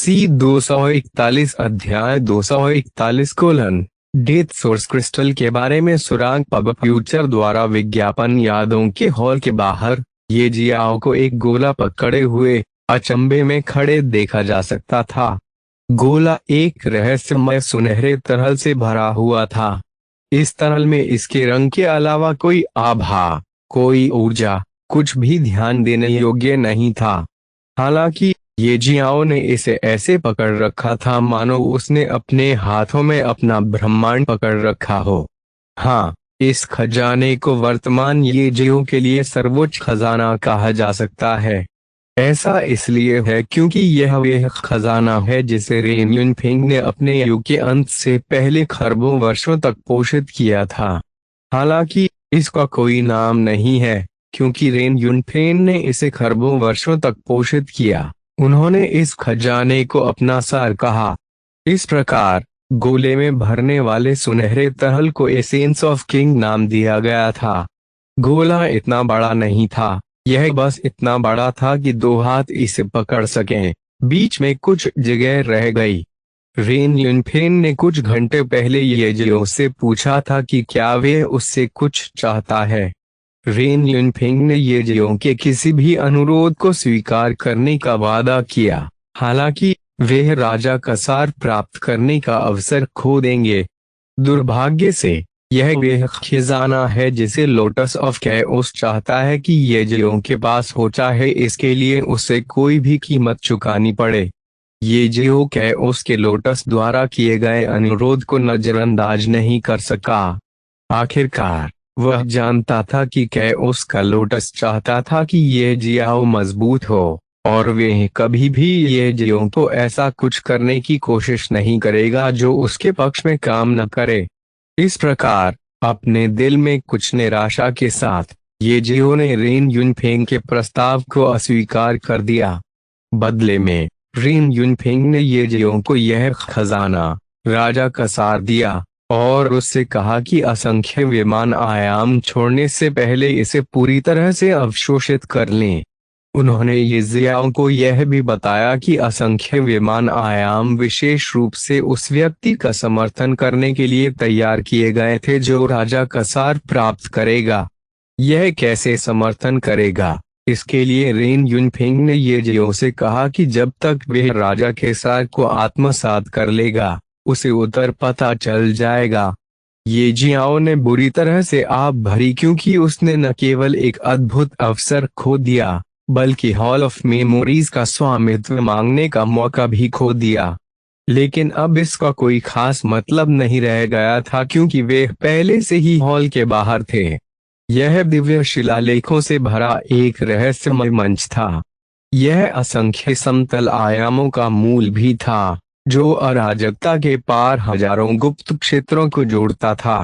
सी 241 अध्याय 241 death source crystal के बारे में सुराग पब फ्यूचर द्वारा विज्ञापन यादों के हॉल के बाहर ये जियाओ को एक गोला पकड़े हुए अचंभे में खड़े देखा जा सकता था। गोला एक रहस्यमय सुनहरे तरल से भरा हुआ था। इस तरल में इसके रंग के अलावा कोई आभा, कोई ऊर्जा, कुछ भी ध्यान देने योग्य नहीं था। हालांकि ये जियाओ ने इसे ऐसे पकड़ रखा था मानो उसने अपने हाथों में अपना ब्रह्मांड पकड़ रखा हो। हाँ, इस खजाने को वर्तमान ये जियो के लिए सर्वोच्च खजाना कहा जा सकता है। ऐसा इसलिए है क्योंकि यह वह खजाना है जिसे रेन युनफेंग ने अपने युग के अंत से पहले खरबों वर्षों तक पोषित किया था। हालांकि इसका कोई नाम नहीं है क्योंकि रेन युनफेंग ने इसे खरबों वर्षों तक पोषित किया। उन्होंने इस खजाने को अपना सार कहा। इस प्रकार गोले में भरने वाले सुनहरे तरल को एसेंस ऑफ किंग नाम दिया गया था। गोला इतना बड़ा नहीं था, यह बस इतना बड़ा था कि दो हाथ इसे पकड़ सकें। बीच में कुछ जगह रह गई। रेन युनफेंग ने कुछ घंटे पहले ये जियो से पूछा था कि क्या वे उससे कुछ चाहता है। रेन युनफेंग ने ये जियो के किसी भी अनुरोध को स्वीकार करने का वादा किया। हालांकि वे राजा का सार प्राप्त करने का अवसर खो देंगे। दुर्भाग्य से यह वह खजाना है जिसे लोटस ऑफ कैओस चाहता है कि ये जियो के पास हो, चाहे इसके लिए उसे कोई भी कीमत चुकानी पड़े। ये जियो कैओस के लोटस द्वारा किए गए अनुरोध को नजरअंदाज नहीं कर सका। आखिरकार वह जानता था कि कैओस का लोटस चाहता था कि ये जियाओ मजबूत हो और वे कभी भी ये जियो तो ऐसा कुछ करने की कोशिश नहीं करेगा जो उसके पक्ष में काम न करे। इस प्रकार अपने दिल में कुछ निराशा के साथ ये जियो ने रेन युनफेंग के प्रस्ताव को अस्वीकार कर दिया। बदले में रेन युनफेंग ने ये जियो को यह खजाना राजा का सार दिया और उससे कहा कि असंख्य विमान आयाम छोड़ने से पहले इसे पूरी तरह से अवशोषित कर लें। उन्होंने ये जियाओ को यह भी बताया कि असंख्य विमान आयाम विशेष रूप से उस व्यक्ति का समर्थन करने के लिए तैयार किए गए थे जो राजा का सार प्राप्त करेगा। यह कैसे समर्थन करेगा, इसके लिए रेन युनफेंग ने ये जियो से कहा कि जब तक वह राजा के सार को आत्मसात कर लेगा उसे उत्तर पता चल जाएगा। ये जियाओ ने बुरी तरह से आप भरी क्योंकि उसने न केवल एक अद्भुत अवसर खो दिया बल्कि हॉल ऑफ मेमोरीज का स्वामित्व मांगने का मौका भी खो दिया। लेकिन अब इसका कोई खास मतलब नहीं रह गया था क्योंकि वे पहले से ही हॉल के बाहर थे। यह दिव्य शिलालेखों से भरा एक रहस्यमय मंच था। यह असंख्य समतल आयामों का मूल भी था जो अराजकता के पार हजारों गुप्त क्षेत्रों को जोड़ता था।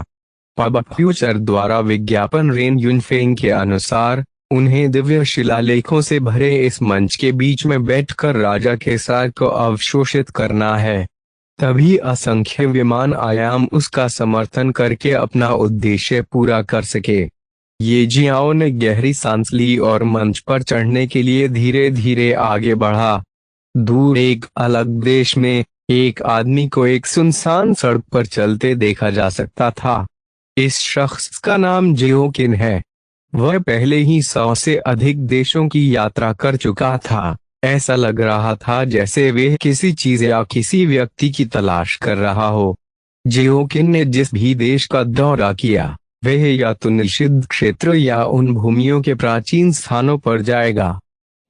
पब फ्यूचर द्वारा विज्ञापन रेन युनफेंग के अनुसार उन्हें दिव्य शिलालेखों से भरे इस मंच के बीच में बैठकर राजा के सार को अवशोषित करना है। तभी असंख्य विमान आयाम उसका समर्थन करके अपना उद्देश्य पूरा कर सके। ये जियाओ ने गहरी सांस ली और मंच पर चढ़ने के लिए धीरे धीरे आगे बढ़ा। दूर एक अलग देश में एक आदमी को एक सुनसान सड़क पर चलते देखा जा सकता था। इस शख्स का नाम जियो किन है। वह पहले ही 100 से अधिक देशों की यात्रा कर चुका था। ऐसा लग रहा था जैसे वह किसी चीज या किसी व्यक्ति की तलाश कर रहा हो। जियो किन ने जिस भी देश का दौरा किया वह या तो निषिद्ध क्षेत्र या उन भूमियों के प्राचीन स्थानों पर जाएगा।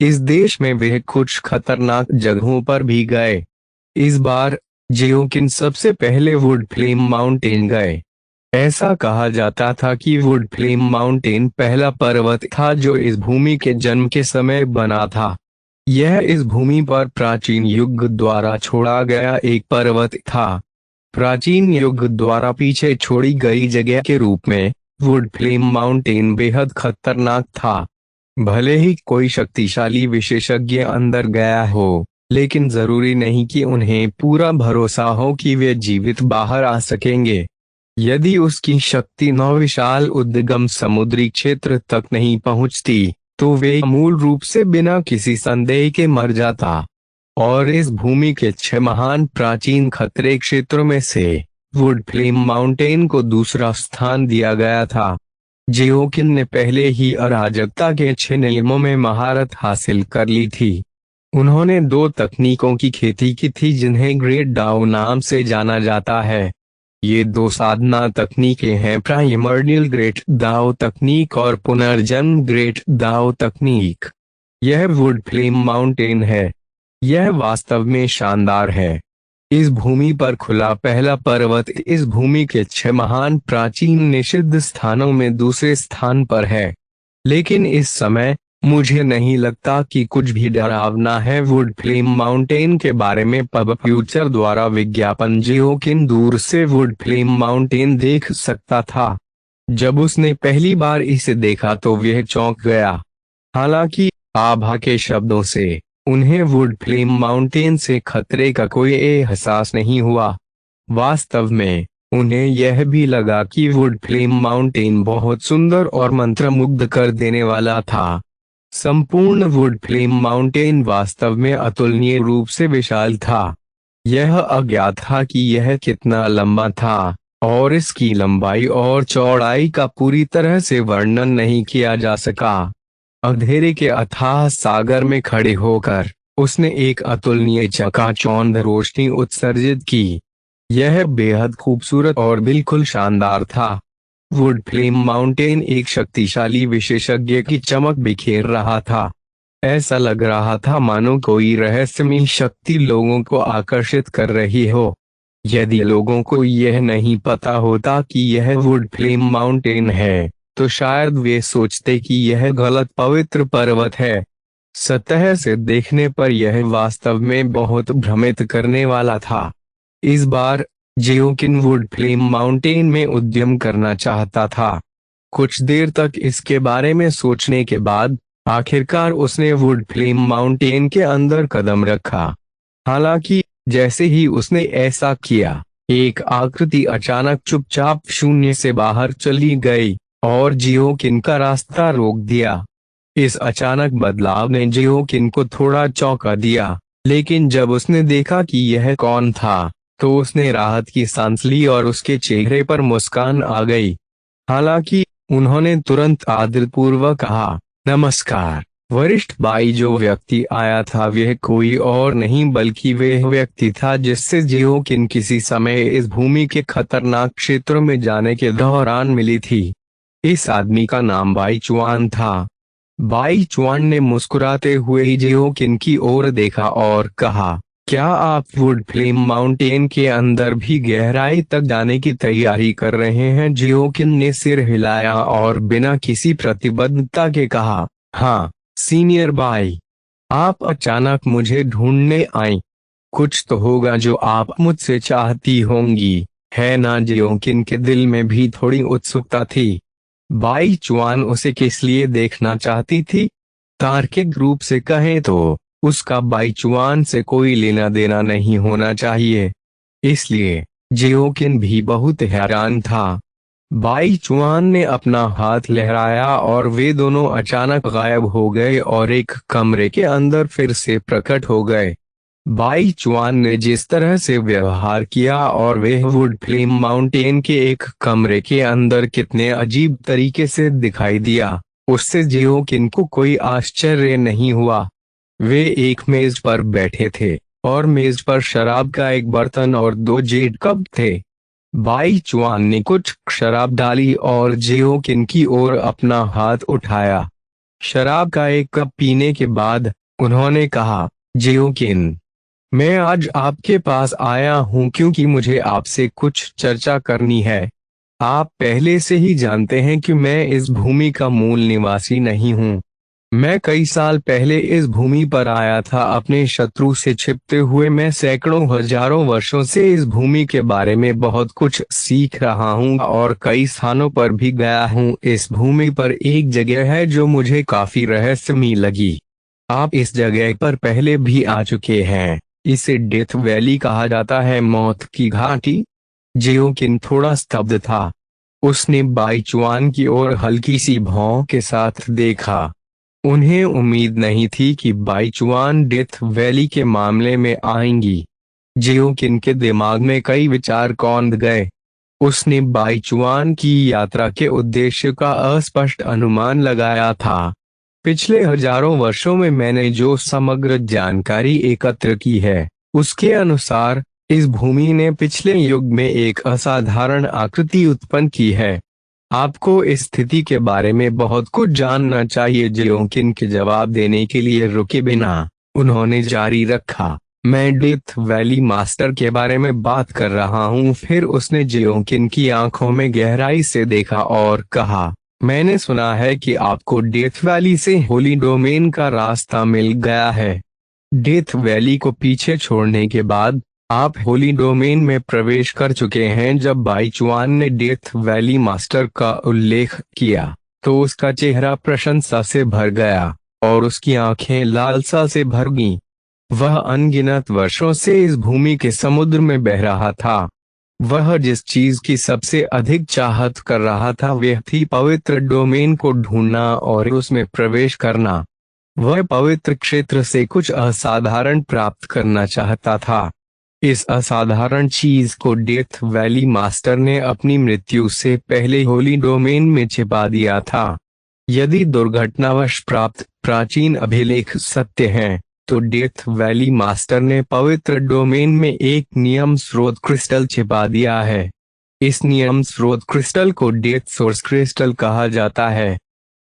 इस देश में वे कुछ खतरनाक जगहों पर भी गए। इस बार जियो किन सबसे पहले वुड फ्लेम माउंटेन गए। ऐसा कहा जाता था कि वुड फ्लेम माउंटेन पहला पर्वत था जो इस भूमि के जन्म के समय बना था। यह इस भूमि पर प्राचीन युग द्वारा छोड़ा गया एक पर्वत था। प्राचीन युग द्वारा पीछे छोड़ी गई जगह के रूप में वुड फ्लेम माउंटेन बेहद खतरनाक था। भले ही कोई शक्तिशाली विशेषज्ञ अंदर गया हो, लेकिन जरूरी नहीं कि उन्हें पूरा भरोसा हो कि वे जीवित बाहर आ सकेंगे। यदि उसकी शक्ति नौ विशाल उद्गम समुद्री क्षेत्र तक नहीं पहुंचती तो वे मूल रूप से बिना किसी संदेह के मर जाता। और इस भूमि के 6 महान प्राचीन खतरे क्षेत्रों में से वुड फ्लेम माउंटेन को दूसरा स्थान दिया गया था। जियोकिन ने पहले ही अराजकता के 6 नियमों में महारत हासिल कर ली थी। उन्होंने 2 तकनीकों की खेती की थी जिन्हें ग्रेट डाओ नाम से जाना जाता है। ये 2 साधना तकनीकें हैं, प्राइमर्डियल ग्रेट दाओ तकनीक और पुनर्जन्म ग्रेट दाओ तकनीक। यह वुड फ्लेम माउंटेन है। यह वास्तव में शानदार है। इस भूमि पर खुला पहला पर्वत इस भूमि के 6 महान प्राचीन निषिद्ध स्थानों में दूसरे स्थान पर है। लेकिन इस समय मुझे नहीं लगता कि कुछ भी डरावना है वुड फ्लेम माउंटेन के बारे में। पब फ्यूचर द्वारा विज्ञापन जियोकिन दूर से वुड फ्लेम माउंटेन देख सकता था। जब उसने पहली बार इसे देखा तो वह चौंक गया। हालांकि आभा के शब्दों से उन्हें वुड फ्लेम माउंटेन से खतरे का कोई एहसास नहीं हुआ। वास्तव में उन्हें यह भी लगा कि वुड फ्लेम माउंटेन बहुत सुंदर और मंत्रमुग्ध कर देने वाला था। संपूर्ण वुड फ्लेम माउंटेन वास्तव में अतुलनीय रूप से विशाल था। यह अज्ञात था कि यह कितना लंबा था और इसकी लंबाई और चौड़ाई का पूरी तरह से वर्णन नहीं किया जा सका। अंधेरे के अथाह सागर में खड़े होकर उसने एक अतुलनीय चकाचौंध रोशनी उत्सर्जित की। यह बेहद खूबसूरत और बिल्कुल शानदार था। वुड फ्लेम माउंटेन एक शक्तिशाली विशेषज्ञ की चमक बिखेर रहा था। ऐसा लग रहा था मानो कोई रहस्यमय शक्ति लोगों को आकर्षित कर रही हो। यदि लोगों को यह नहीं पता होता कि यह वुड फ्लेम माउंटेन है तो शायद वे सोचते कि यह गलत पवित्र पर्वत है। सतह से देखने पर यह वास्तव में बहुत भ्रमित करने वाला था। इस बार जियोकिन वुड फ्लेम माउंटेन में उद्यम करना चाहता था। कुछ देर तक इसके बारे में सोचने के बाद आखिरकार उसने वुड फ्लेम माउंटेन के अंदर कदम रखा। हालांकि जैसे ही उसने ऐसा किया एक आकृति अचानक चुपचाप शून्य से बाहर चली गई और जियोकिन का रास्ता रोक दिया। इस अचानक बदलाव ने जियोकिन को थोड़ा चौंका दिया, लेकिन जब उसने देखा कि यह कौन था तो उसने राहत की सांस ली और उसके चेहरे पर मुस्कान आ गई। हालांकि उन्होंने तुरंत आदरपूर्वक कहा, नमस्कार वरिष्ठ बाई। जो व्यक्ति आया था वह कोई और नहीं बल्कि वह व्यक्ति था जिससे जियोकिन किसी समय इस भूमि के खतरनाक क्षेत्रों में जाने के दौरान मिली थी। इस आदमी का नाम बाई चुआन था। बाई चुआन ने मुस्कुराते हुए जियोकिन की ओर देखा और कहा, क्या आप वुड फ्लेम माउंटेन के अंदर भी गहराई तक जाने की तैयारी कर रहे हैं? जियोकिन ने सिर हिलाया और बिना किसी प्रतिबद्धता के कहा, हाँ सीनियर बाई। आप अचानक मुझे ढूंढने आई। कुछ तो होगा जो आप मुझसे चाहती होंगी, है ना? जियोकिन के दिल में भी थोड़ी उत्सुकता थी। बाई चुआन उसे किस लिए देखना चाहती थी? तार्किक रूप से कहें तो उसका बाई चुआन से कोई लेना देना नहीं होना चाहिए। इसलिए जियोकिन भी बहुत हैरान था। बाई चुआन ने अपना हाथ लहराया और वे दोनों अचानक गायब हो गए और एक कमरे के अंदर फिर से प्रकट हो गए। बाई चुआन ने जिस तरह से व्यवहार किया और वह वुड फ्लेम माउंटेन के एक कमरे के अंदर कितने अजीब तरीके से दिखाई दिया, उससे जियोकिन को कोई आश्चर्य नहीं हुआ। वे एक मेज पर बैठे थे और मेज पर शराब का एक बर्तन और 2 जेड कप थे। बाई चुआन ने कुछ शराब डाली और जियोकिन की ओर अपना हाथ उठाया। शराब का एक कप पीने के बाद उन्होंने कहा, जियोकिन, मैं आज आपके पास आया हूं क्योंकि मुझे आपसे कुछ चर्चा करनी है। आप पहले से ही जानते हैं कि मैं इस भूमि का मूल निवासी नहीं हूं। मैं कई साल पहले इस भूमि पर आया था अपने शत्रु से छिपते हुए। मैं सैकड़ों हजारों वर्षों से इस भूमि के बारे में बहुत कुछ सीख रहा हूं और कई स्थानों पर भी गया हूं। इस भूमि पर एक जगह है जो मुझे काफी रहस्यमयी लगी। आप इस जगह पर पहले भी आ चुके हैं। इसे डेथ वैली कहा जाता है, मौत की घाटी। जियोकिन थोड़ा स्तब्ध था। उसने बाई चुआन की ओर हल्की सी भौं के साथ देखा। उन्हें उम्मीद नहीं थी कि बाइचुआन डेथ वैली के मामले में आएंगी। जियोकिन के दिमाग में कई विचार कौंध गए। उसने बाइचुआन की यात्रा के उद्देश्य का अस्पष्ट अनुमान लगाया था। पिछले हजारों वर्षों में मैंने जो समग्र जानकारी एकत्र की है, उसके अनुसार इस भूमि ने पिछले युग में एक असाधारण आकृति उत्पन्न की है। आपको इस स्थिति के बारे में बहुत कुछ जानना चाहिए। जियोकिन के जवाब देने के लिए रुके बिना उन्होंने जारी रखा, मैं डेथ वैली मास्टर के बारे में बात कर रहा हूँ। फिर उसने जियोकिन की आंखों में गहराई से देखा और कहा, मैंने सुना है कि आपको डेथ वैली से होली डोमेन का रास्ता मिल गया है। डेथ वैली को पीछे छोड़ने के बाद आप होली डोमेन में प्रवेश कर चुके हैं। जब बाइचुआन ने डेथ वैली मास्टर का उल्लेख किया तो उसका चेहरा प्रशंसा से भर गया और उसकी आंखें लालसा से भर गईं। वह अनगिनत वर्षों से इस भूमि के समुद्र में बह रहा था। वह जिस चीज की सबसे अधिक चाहत कर रहा था वह थी पवित्र डोमेन को ढूंढना और उसमें प्रवेश करना। वह पवित्र क्षेत्र से कुछ असाधारण प्राप्त करना चाहता था। इस असाधारण चीज को डेथ वैली मास्टर ने अपनी मृत्यु से पहले होली डोमेन में छिपा दिया था। यदि दुर्घटनावश प्राप्त प्राचीन अभिलेख सत्य हैं, तो डेथ वैली मास्टर ने पवित्र डोमेन में एक नियम स्रोत क्रिस्टल छिपा दिया है। इस नियम स्रोत क्रिस्टल को डेथ सोर्स क्रिस्टल कहा जाता है।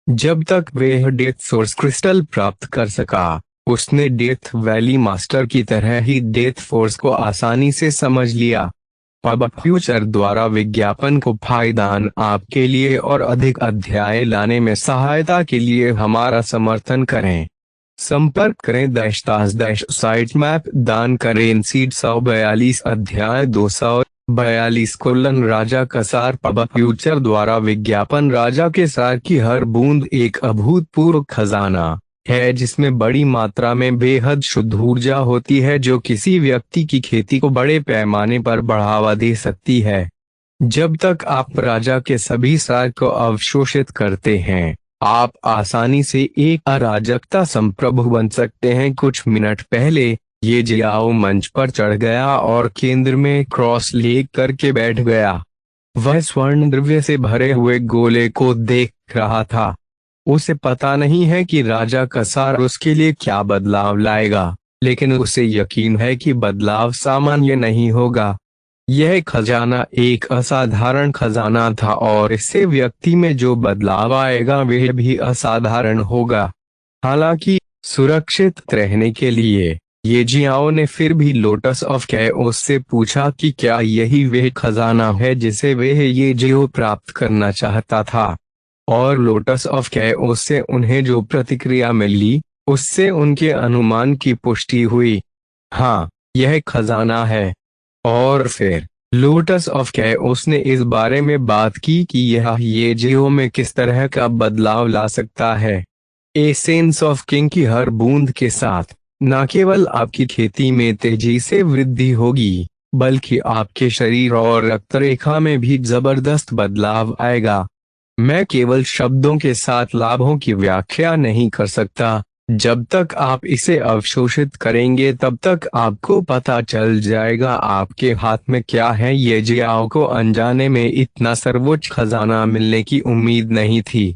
जब तक वह डेथ सोर्स क्रिस्टल प्राप्त कर सका, उसने डेथ वैली मास्टर की तरह ही डेथ फोर्स को आसानी से समझ लिया। पब फ्यूचर द्वारा विज्ञापन को फायदान आपके लिए और अधिक अध्याय लाने में सहायता के लिए हमारा समर्थन करें। संपर्क करें साइट मैप दान करें सीड 142 अध्याय 242 राजा कसार। पब फ्यूचर द्वारा विज्ञापन राजा के सार की हर बूंद एक अभूतपूर्व खजाना है जिसमें बड़ी मात्रा में बेहद शुद्ध ऊर्जा होती है जो किसी व्यक्ति की खेती को बड़े पैमाने पर बढ़ावा दे सकती है। जब तक आप राजा के सभी सार को अवशोषित करते हैं, आप आसानी से एक अराजकता संप्रभु बन सकते हैं। कुछ मिनट पहले ये जियाओ मंच पर चढ़ गया और केंद्र में क्रॉस लेग करके बैठ गया। वह स्वर्ण द्रव्य से भरे हुए गोले को देख रहा था। उसे पता नहीं है कि राजा कसार उसके लिए क्या बदलाव लाएगा, लेकिन उसे यकीन है कि बदलाव सामान्य नहीं होगा। यह खजाना एक असाधारण खजाना था और इससे व्यक्ति में जो बदलाव आएगा वह भी असाधारण होगा। हालांकि सुरक्षित रहने के लिए ये जियाओ ने फिर भी लोटस ऑफ कैओस से पूछा कि क्या यही वह खजाना है जिसे वह ये जियो प्राप्त करना चाहता था। और लोटस ऑफ कैओस से उन्हें जो प्रतिक्रिया मिली उससे उनके अनुमान की पुष्टि हुई। हाँ, यह खजाना है। और फिर लोटस ऑफ कैओस ने इस बारे में बात की कि यह ये जियो में किस तरह का बदलाव ला सकता है। एसेंस ऑफ किंग की हर बूंद के साथ न केवल आपकी खेती में तेजी से वृद्धि होगी, बल्कि आपके शरीर और रक्तरेखा में भी जबरदस्त बदलाव आएगा। मैं केवल शब्दों के साथ लाभों की व्याख्या नहीं कर सकता। जब तक आप इसे अवशोषित करेंगे तब तक आपको पता चल जाएगा आपके हाथ में क्या है। ये जियाओ को अनजाने में इतना सर्वोच्च खजाना मिलने की उम्मीद नहीं थी।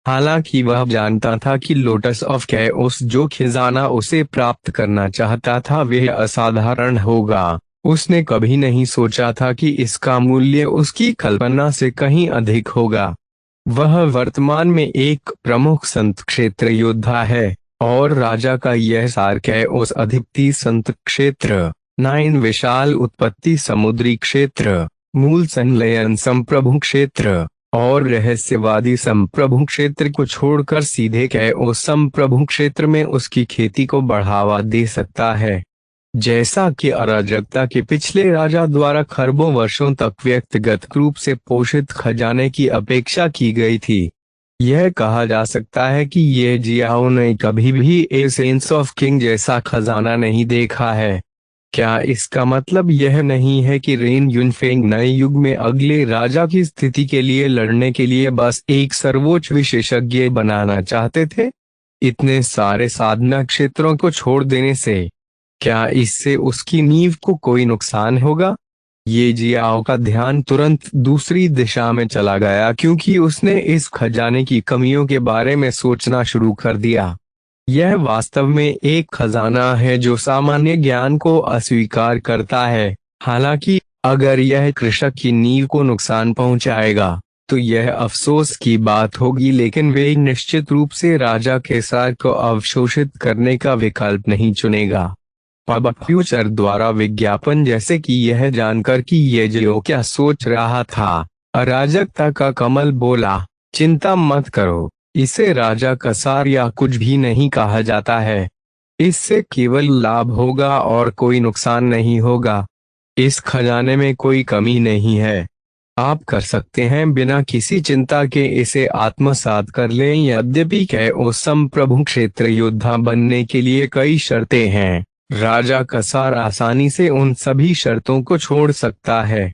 हालांकि वह जानता था कि लोटस ऑफ कैओस जो खजाना उसे प्राप्त करना चाहता था वह असाधारण होगा। उसने कभी नहीं सोचा था कि इसका मूल्य उसकी कल्पना से कहीं अधिक होगा। वह वर्तमान में एक प्रमुख संत क्षेत्र योद्धा है और राजा का यह सार कैओस अधिपति संत क्षेत्र 9 विशाल उत्पत्ति समुद्री क्षेत्र, मूल संलयन संप्रभु क्षेत्र और रहस्यवादी संप्रभु क्षेत्र को छोड़कर सीधे कैओस संप्रभु क्षेत्र में उसकी खेती को बढ़ावा दे सकता है। जैसा कि अराजकता के पिछले राजा द्वारा खरबों वर्षों तक व्यक्तिगत रूप से पोषित खजाने की अपेक्षा की गई थी, यह कहा जा सकता है कि ये जियाओ ने कभी भी एसेंस ऑफ किंग जैसा खजाना नहीं देखा है। क्या इसका मतलब यह नहीं है कि रेन युनफेंग नए युग में अगले राजा की स्थिति के लिए लड़ने के लिए बस एक सर्वोच्च विशेषज्ञ बनाना चाहते थे? इतने सारे साधना क्षेत्रों को छोड़ देने से क्या इससे उसकी नींव को कोई नुकसान होगा? ये जियाओ का ध्यान तुरंत दूसरी दिशा में चला गया क्योंकि उसने इस खजाने की कमियों के बारे में सोचना शुरू कर दिया। यह वास्तव में एक खजाना है जो सामान्य ज्ञान को अस्वीकार करता है। हालांकि अगर यह कृषक की नींव को नुकसान पहुंचाएगा तो यह अफसोस की बात होगी, लेकिन वे निश्चित रूप से राजा केसार को अवशोषित करने का विकल्प नहीं चुनेगा। पब फ्यूचर द्वारा विज्ञापन जैसे कि यह जानकर कि ये जियो क्या सोच रहा था, अराजकता का कमल बोला, चिंता मत करो, इसे राजा कसार या कुछ भी नहीं कहा जाता है। इससे केवल लाभ होगा और कोई नुकसान नहीं होगा। इस खजाने में कोई कमी नहीं है। आप कर सकते हैं बिना किसी चिंता के इसे आत्मसात कर लें। यद्यपि कैओसम प्रभु क्षेत्र योद्धा बनने के लिए कई शर्तें हैं, राजा कसार आसानी से उन सभी शर्तों को छोड़ सकता है।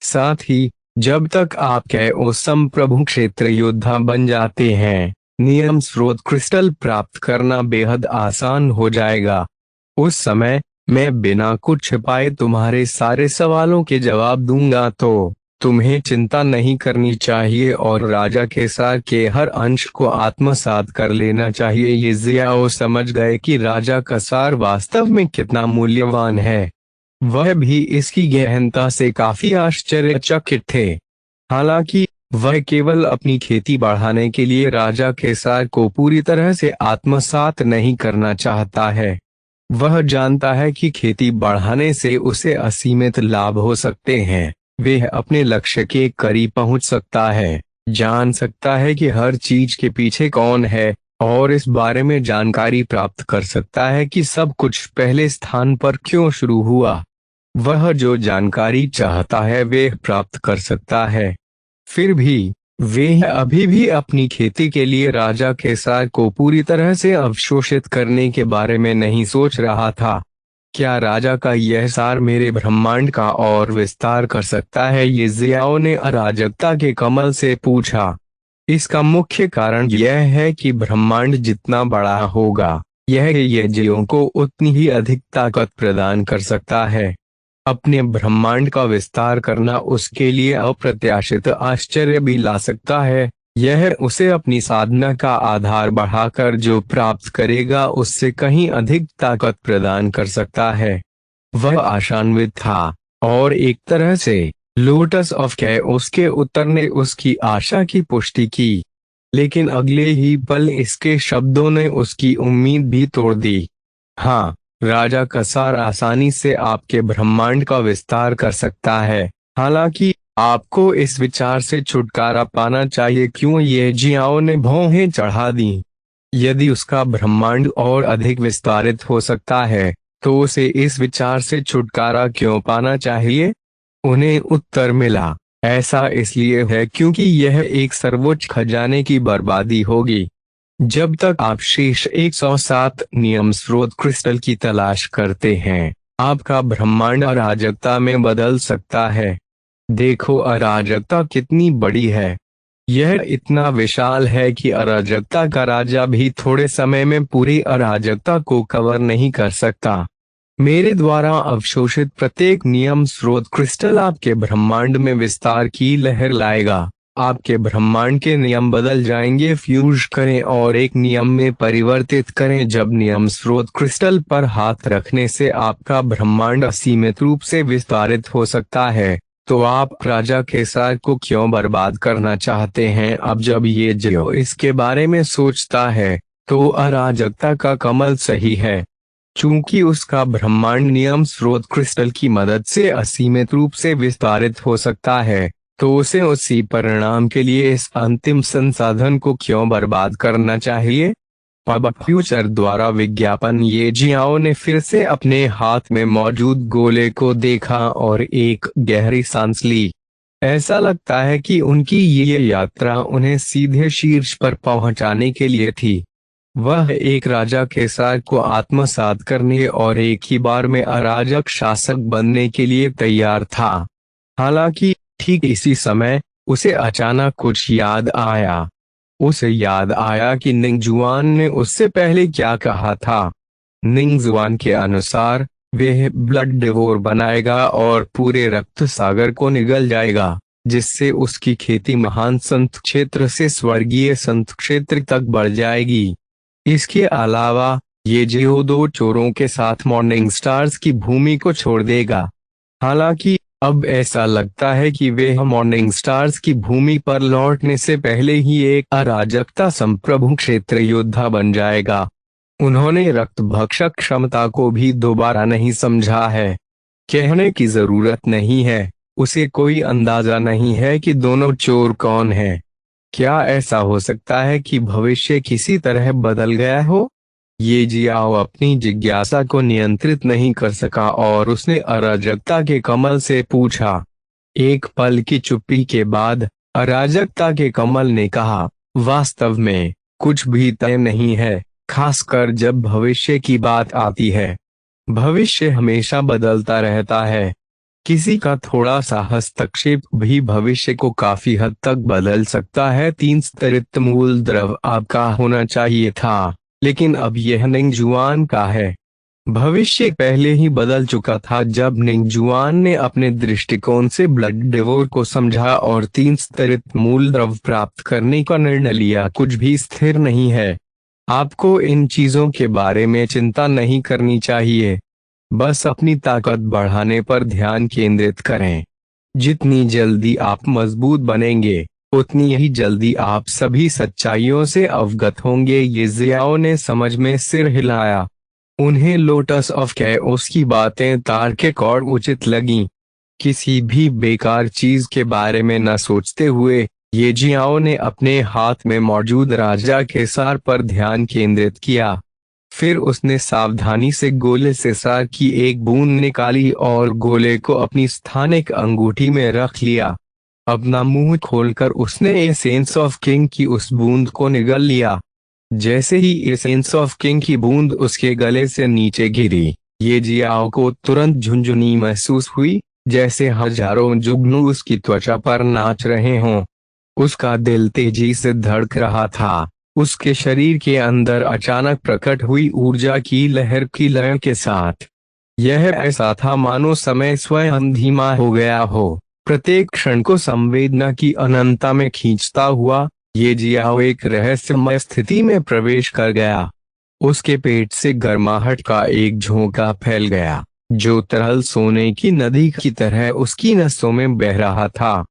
साथ ही जब तक आप कैओसम प्रभु क्षेत्र योद्धा बन जाते हैं, नियम स्रोत क्रिस्टल प्राप्त करना बेहद आसान हो जाएगा। उस समय मैं बिना कुछ छिपाए तुम्हारे सारे सवालों के जवाब दूंगा, तो तुम्हें चिंता नहीं करनी चाहिए और राजा केसार के हर अंश को आत्मसात कर लेना चाहिए। ये जियाओ समझ गए कि राजा कसार वास्तव में कितना मूल्यवान है। वह भी इसकी गहनता से काफी आश्चर्यचकित थे। हालांकि वह केवल अपनी खेती बढ़ाने के लिए राजा केसार को पूरी तरह से आत्मसात नहीं करना चाहता है। वह जानता है कि खेती बढ़ाने से उसे असीमित लाभ हो सकते हैं। वह अपने लक्ष्य के करीब पहुंच सकता है, जान सकता है कि हर चीज के पीछे कौन है और इस बारे में जानकारी प्राप्त कर सकता है कि सब कुछ पहले स्थान पर क्यों शुरू हुआ। वह जो जानकारी चाहता है वह प्राप्त कर सकता है। फिर भी वह अभी भी अपनी खेती के लिए राजा केसार को पूरी तरह से अवशोषित करने के बारे में नहीं सोच रहा था। क्या राजा का यह सार मेरे ब्रह्मांड का और विस्तार कर सकता है? ये जियाओ ने अराजकता के कमल से पूछा। इसका मुख्य कारण यह है कि ब्रह्मांड जितना बड़ा होगा, यह ये जियो को उतनी ही अधिक ताकत प्रदान कर सकता है। अपने ब्रह्मांड का विस्तार करना उसके लिए अप्रत्याशित आश्चर्य भी ला सकता है। यह उसे अपनी साधना का आधार बढ़ाकर जो प्राप्त करेगा उससे कहीं अधिक ताकत प्रदान कर सकता है। वह आशान्वित था और एक तरह से लोटस ऑफ कैओस के उत्तर ने उसकी आशा की पुष्टि की, लेकिन अगले ही पल इसके शब्दों ने उसकी उम्मीद भी तोड़ दी। हाँ, राजा कसार आसानी से आपके ब्रह्मांड का विस्तार कर सकता है। हालांकि आपको इस विचार से छुटकारा पाना चाहिए। क्यों? ये जियाओ ने भौहें चढ़ा दी। यदि उसका ब्रह्मांड और अधिक विस्तारित हो सकता है तो उसे इस विचार से छुटकारा क्यों पाना चाहिए? उन्हें उत्तर मिला, ऐसा इसलिए है क्योंकि यह एक सर्वोच्च खजाने की बर्बादी होगी। जब तक आप शेष 107 नियम स्रोत क्रिस्टल की तलाश करते हैं, आपका ब्रह्मांड अराजकता में बदल सकता है। देखो अराजकता कितनी बड़ी है। यह इतना विशाल है कि अराजकता का राजा भी थोड़े समय में पूरी अराजकता को कवर नहीं कर सकता। मेरे द्वारा अवशोषित प्रत्येक नियम स्रोत क्रिस्टल आपके ब्रह्मांड में विस्तार की लहर लाएगा। आपके ब्रह्मांड के नियम बदल जाएंगे। फ्यूज करें और एक नियम में परिवर्तित करें। जब नियम स्रोत क्रिस्टल पर हाथ रखने से आपका ब्रह्मांड असीमित रूप से विस्तारित हो सकता है, तो आप राजा केसार को क्यों बर्बाद करना चाहते हैं? अब जब ये जियो इसके बारे में सोचता है तो अराजकता का कमल सही है। चूंकि उसका ब्रह्मांड नियम स्रोत क्रिस्टल की मदद से असीमित रूप से विस्तारित हो सकता है, तो उसे उसी परिणाम के लिए इस अंतिम संसाधन को क्यों बर्बाद करना चाहिए? पब फ्यूचर द्वारा विज्ञापन। ये जियाओ ने फिर से अपने हाथ में मौजूद गोले को देखा और एक गहरी सांस ली। ऐसा लगता है कि उनकी ये यात्रा उन्हें सीधे शीर्ष पर पहुंचाने के लिए थी। वह एक राजा केसार को आत्मसात करने और एक ही बार में अराजक शासक बनने के लिए तैयार था। हालांकि ठीक इसी समय उसे अचानक कुछ याद आया। उसे याद आया कि निंगजुआन ने उससे पहले क्या कहा था। निंगजुआन के अनुसार वह ब्लड डिवोर बनाएगा और पूरे रक्त सागर को निगल जाएगा, जिससे उसकी खेती महान संत क्षेत्र से स्वर्गीय संत क्षेत्र तक बढ़ जाएगी। इसके अलावा ये जियो 2 चोरों के साथ मॉर्निंग स्टार्स की भूमि को छोड़ देगा। हालांकि अब ऐसा लगता है कि वह मॉर्निंग स्टार्स की भूमि पर लौटने से पहले ही एक अराजकता संप्रभु क्षेत्र योद्धा बन जाएगा। उन्होंने रक्त भक्षक क्षमता को भी दोबारा नहीं समझा है। कहने की जरूरत नहीं है, उसे कोई अंदाजा नहीं है कि दोनों चोर कौन हैं। क्या ऐसा हो सकता है कि भविष्य किसी तरह बदल गया हो? ये जियाओ अपनी जिज्ञासा को नियंत्रित नहीं कर सका और उसने अराजकता के कमल से पूछा। एक पल की चुप्पी के बाद अराजकता के कमल ने कहा, वास्तव में कुछ भी तय नहीं है, खासकर जब भविष्य की बात आती है। भविष्य हमेशा बदलता रहता है। किसी का थोड़ा सा हस्तक्षेप भी भविष्य को काफी हद तक बदल सकता है। 3 स्तरित मूल द्रव आपका होना चाहिए था, लेकिन अब यह निंगजुआन का है। भविष्य पहले ही बदल चुका था जब निंगजुआन ने अपने दृष्टिकोण से ब्लड डिवोर को समझा और 3 स्तरित मूल द्रव प्राप्त करने का निर्णय लिया। कुछ भी स्थिर नहीं है। आपको इन चीजों के बारे में चिंता नहीं करनी चाहिए। बस अपनी ताकत बढ़ाने पर ध्यान केंद्रित करें। जितनी जल्दी आप मजबूत बनेंगे, उतनी ही जल्दी आप सभी सच्चाइयों से अवगत होंगे। ये जियाओ ने समझ में सिर हिलाया। उन्हें लोटस ऑफ कैओस की बातें तार्किक और उचित लगीं। किसी भी बेकार चीज के बारे में न सोचते हुए ये जियाओ ने अपने हाथ में मौजूद राजा के सार पर ध्यान केंद्रित किया। फिर उसने सावधानी से गोले से सार की एक बूंद निकाली और गोले को अपनी स्थानिक अंगूठी में रख लिया। अपना मुंह खोलकर उसने एसेंस ऑफ किंग की उस बूंद को निगल लिया। जैसे ही एसेंस ऑफ किंग की बूंद उसके गले से नीचे गिरी, ये जियाओ को तुरंत झुंझुनी महसूस हुई, जैसे हजारों जुगनू उसकी त्वचा पर नाच रहे हों। उसका दिल तेजी से धड़क रहा था। उसके शरीर के अंदर अचानक प्रकट हुई ऊर्जा की लहर की लय के साथ यह ऐसा था मानो समय स्वयं धीमा हो गया हो, प्रत्येक क्षण को संवेदना की अनंतता में खींचता हुआ। ये जियाओ एक रहस्यमय स्थिति में प्रवेश कर गया। उसके पेट से गर्माहट का एक झोंका फैल गया, जो तरल सोने की नदी की तरह उसकी नसों में बह रहा था।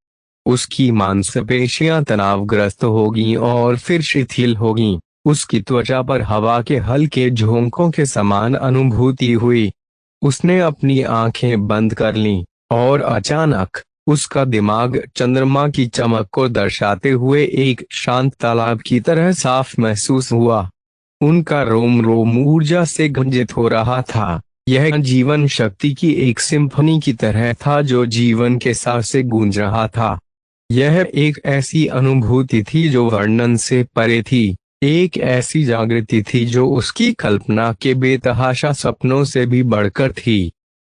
उसकी मांसपेशियां तनावग्रस्त होगी और फिर शिथिल होगी। उसकी त्वचा पर हवा के हल्के झोंकों के समान अनुभूति हुई। उसने अपनी आंखें बंद कर लीं और अचानक उसका दिमाग चंद्रमा की चमक को दर्शाते हुए एक शांत तालाब की तरह साफ महसूस हुआ। उनका रोम रोम ऊर्जा से गुंजित हो रहा था। यह जीवन शक्ति की एक सिम्फनी की तरह था जो जीवन के साथ से गूंज रहा था। यह एक ऐसी अनुभूति थी जो वर्णन से परे थी, एक ऐसी जागृति थी जो उसकी कल्पना के बेतहाशा सपनों से भी बढ़कर थी।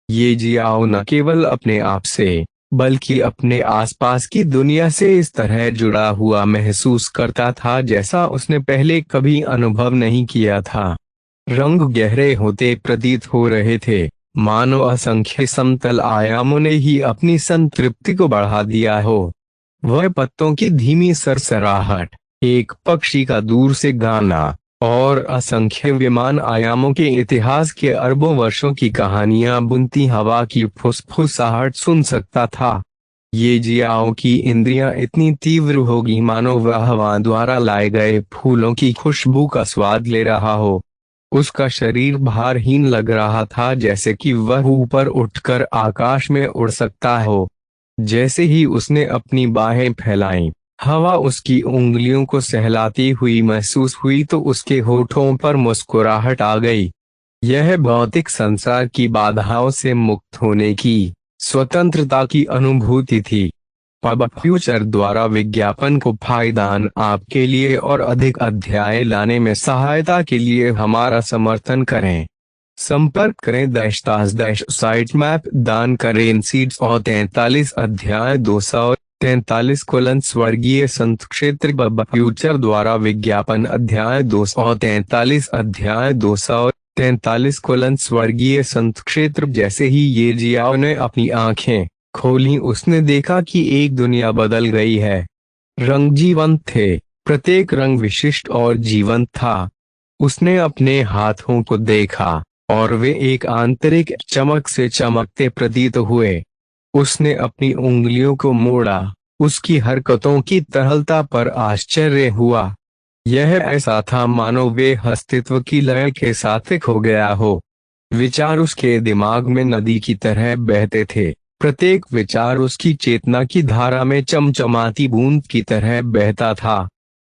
ये जियाओ न केवल अपने आप से बल्कि अपने आसपास की दुनिया से इस तरह जुड़ा हुआ महसूस करता था जैसा उसने पहले कभी अनुभव नहीं किया था। रंग गहरे होते प्रतीत हो रहे थे, मानो असंख्य समतल आयामों ने ही अपनी संतृप्ति को बढ़ा दिया हो। वह पत्तों की धीमी सरसराहट, एक पक्षी का दूर से गाना और असंख्य विमान आयामों के इतिहास के अरबों वर्षों की कहानियां बुनती हवा की फुसफुसाहट सुन सकता था। ये जियाओ की इंद्रियां इतनी तीव्र होगी मानो वह हवा द्वारा लाए गए फूलों की खुशबू का स्वाद ले रहा हो। उसका शरीर भारहीन लग रहा था, जैसे कि वह ऊपर उठकर आकाश में उड़ सकता हो। जैसे ही उसने अपनी बाहें फैलाईं, हवा उसकी उंगलियों को सहलाती हुई महसूस हुई तो उसके होठों पर मुस्कुराहट आ गई। यह भौतिक संसार की बाधाओं से मुक्त होने की स्वतंत्रता की अनुभूति थी। पब फ्यूचर द्वारा विज्ञापन को पायदान आपके लिए और अधिक अध्याय लाने में सहायता के लिए हमारा समर्थन करें। संपर्क करें -- साइट मैप दान करें सीड्स और 43 अध्याय 200 43 स्वर्गीय संत क्षेत्र बब फ्यूचर द्वारा विज्ञापन अध्याय 243 अध्याय 243 स्वर्गीय संत क्षेत्र। जैसे ही ये जियाओ ने अपनी आंखें खोली उसने देखा कि एक दुनिया बदल गई है। रंग जीवंत थे, प्रत्येक रंग विशिष्ट और जीवंत था। उसने अपने हाथों को देखा और वे एक आंतरिक चमक से चमकते प्रतीत हुए। उसने अपनी उंगलियों को मोड़ा, उसकी हरकतों की तरलता पर आश्चर्य हुआ। यह ऐसा था मानो वे अस्तित्व की लय के साथ खो गया हो। विचार उसके दिमाग में नदी की तरह बहते थे, प्रत्येक विचार उसकी चेतना की धारा में चमचमाती बूंद की तरह बहता था।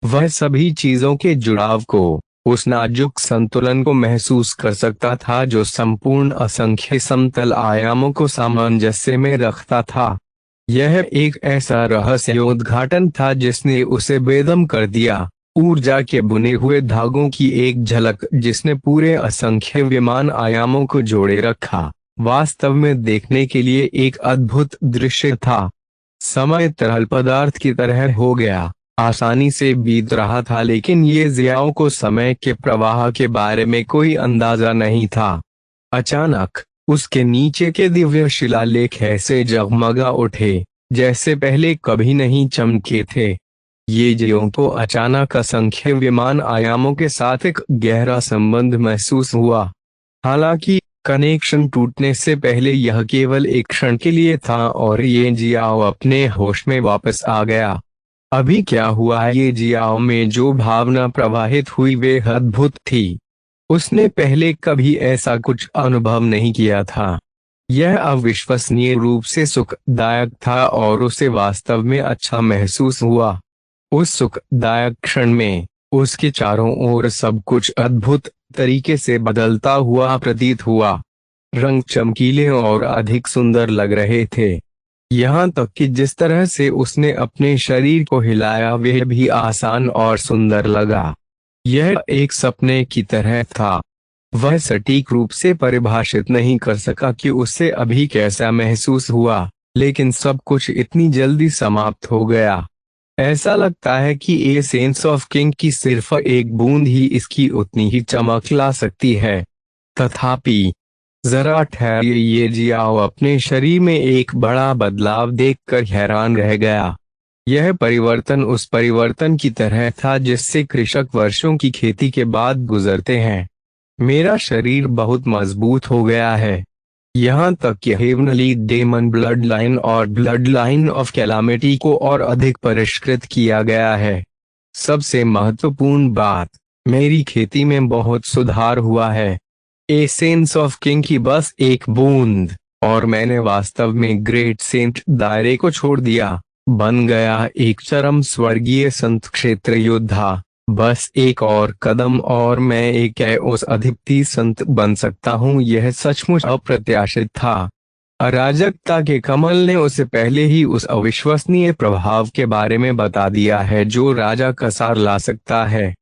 वह सभी चीजों के जुड़ाव को, उस नाजुक संतुलन को महसूस कर सकता था जो संपूर्ण असंख्य समतल आयामों को सामंजस्य में रखता था। यह एक ऐसा रहस्योद्घाटन था जिसने उसे बेदम कर दिया, ऊर्जा के बुने हुए धागों की एक झलक जिसने पूरे असंख्य विमान आयामों को जोड़े रखा। वास्तव में देखने के लिए एक अद्भुत दृश्य था। समय तरल पदार्थ की तरह हो गया, आसानी से बीत रहा था, लेकिन ये जियाओं को समय के प्रवाह के बारे में कोई अंदाजा नहीं था। अचानक उसके नीचे के दिव्य शिलालेख ऐसे जगमगा उठे जैसे पहले कभी नहीं चमके थे। ये जियों को अचानक असंख्य विमान आयामों के साथ एक गहरा संबंध महसूस हुआ। हालांकि कनेक्शन टूटने से पहले यह केवल एक क्षण के लिए था और ये जियाओ अपने होश में वापस आ गया। अभी क्या हुआ? ये जियाओ में जो भावना प्रवाहित हुई वे अद्भुत थी। उसने पहले कभी ऐसा कुछ अनुभव नहीं किया था। यह अविश्वसनीय रूप से सुखदायक था और उसे वास्तव में अच्छा महसूस हुआ। उस सुखदायक क्षण में उसके चारों ओर सब कुछ अद्भुत तरीके से बदलता हुआ प्रतीत हुआ। रंग चमकीले और अधिक सुंदर लग रहे थे, यहाँ तक कि जिस तरह से उसने अपने शरीर को हिलाया वह भी आसान और सुंदर लगा। यह एक सपने की तरह था। वह सटीक रूप से परिभाषित नहीं कर सका कि उससे अभी कैसा महसूस हुआ, लेकिन सब कुछ इतनी जल्दी समाप्त हो गया। ऐसा लगता है कि ए सेंस ऑफ किंग की सिर्फ एक बूंद ही इसकी उतनी ही चमक ला सकती है। तथापि जरा ठहरिए, ये जियाओ अपने शरीर में एक बड़ा बदलाव देखकर हैरान रह गया। यह परिवर्तन उस परिवर्तन की तरह था जिससे कृषक वर्षों की खेती के बाद गुजरते हैं। मेरा शरीर बहुत मजबूत हो गया है, यहाँ तक कि हेवनली डेमन ब्लड लाइन और ब्लड लाइन ऑफ कैलामिटी को और अधिक परिष्कृत किया गया है। सबसे महत्वपूर्ण बात, मेरी खेती में बहुत सुधार हुआ है। ए सेंस ऑफ किंग की बस एक बूंद और मैंने वास्तव में ग्रेट सेंट दायरे को छोड़ दिया, बन गया एक चरम स्वर्गीय संत क्षेत्र योद्धा। बस एक और कदम और मैं एक उस अधिपति संत बन सकता हूँ। यह सचमुच अप्रत्याशित था। अराजकता के कमल ने उसे पहले ही उस अविश्वसनीय प्रभाव के बारे में बता दिया है जो राजा कसार ला सकता है,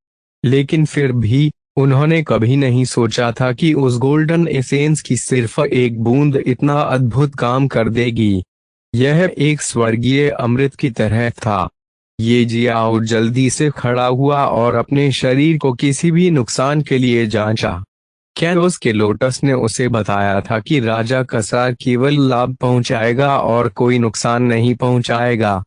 लेकिन फिर भी उन्होंने कभी नहीं सोचा था कि उस गोल्डन एसेंस की सिर्फ एक बूंद इतना अद्भुत काम कर देगी। यह एक स्वर्गीय अमृत की तरह था। ये जियाओ जल्दी से खड़ा हुआ और अपने शरीर को किसी भी नुकसान के लिए जांचा। कैरोस के लोटस ने उसे बताया था कि राजा कसार केवल लाभ पहुंचाएगा और कोई नुकसान नहीं पहुंचाएगा।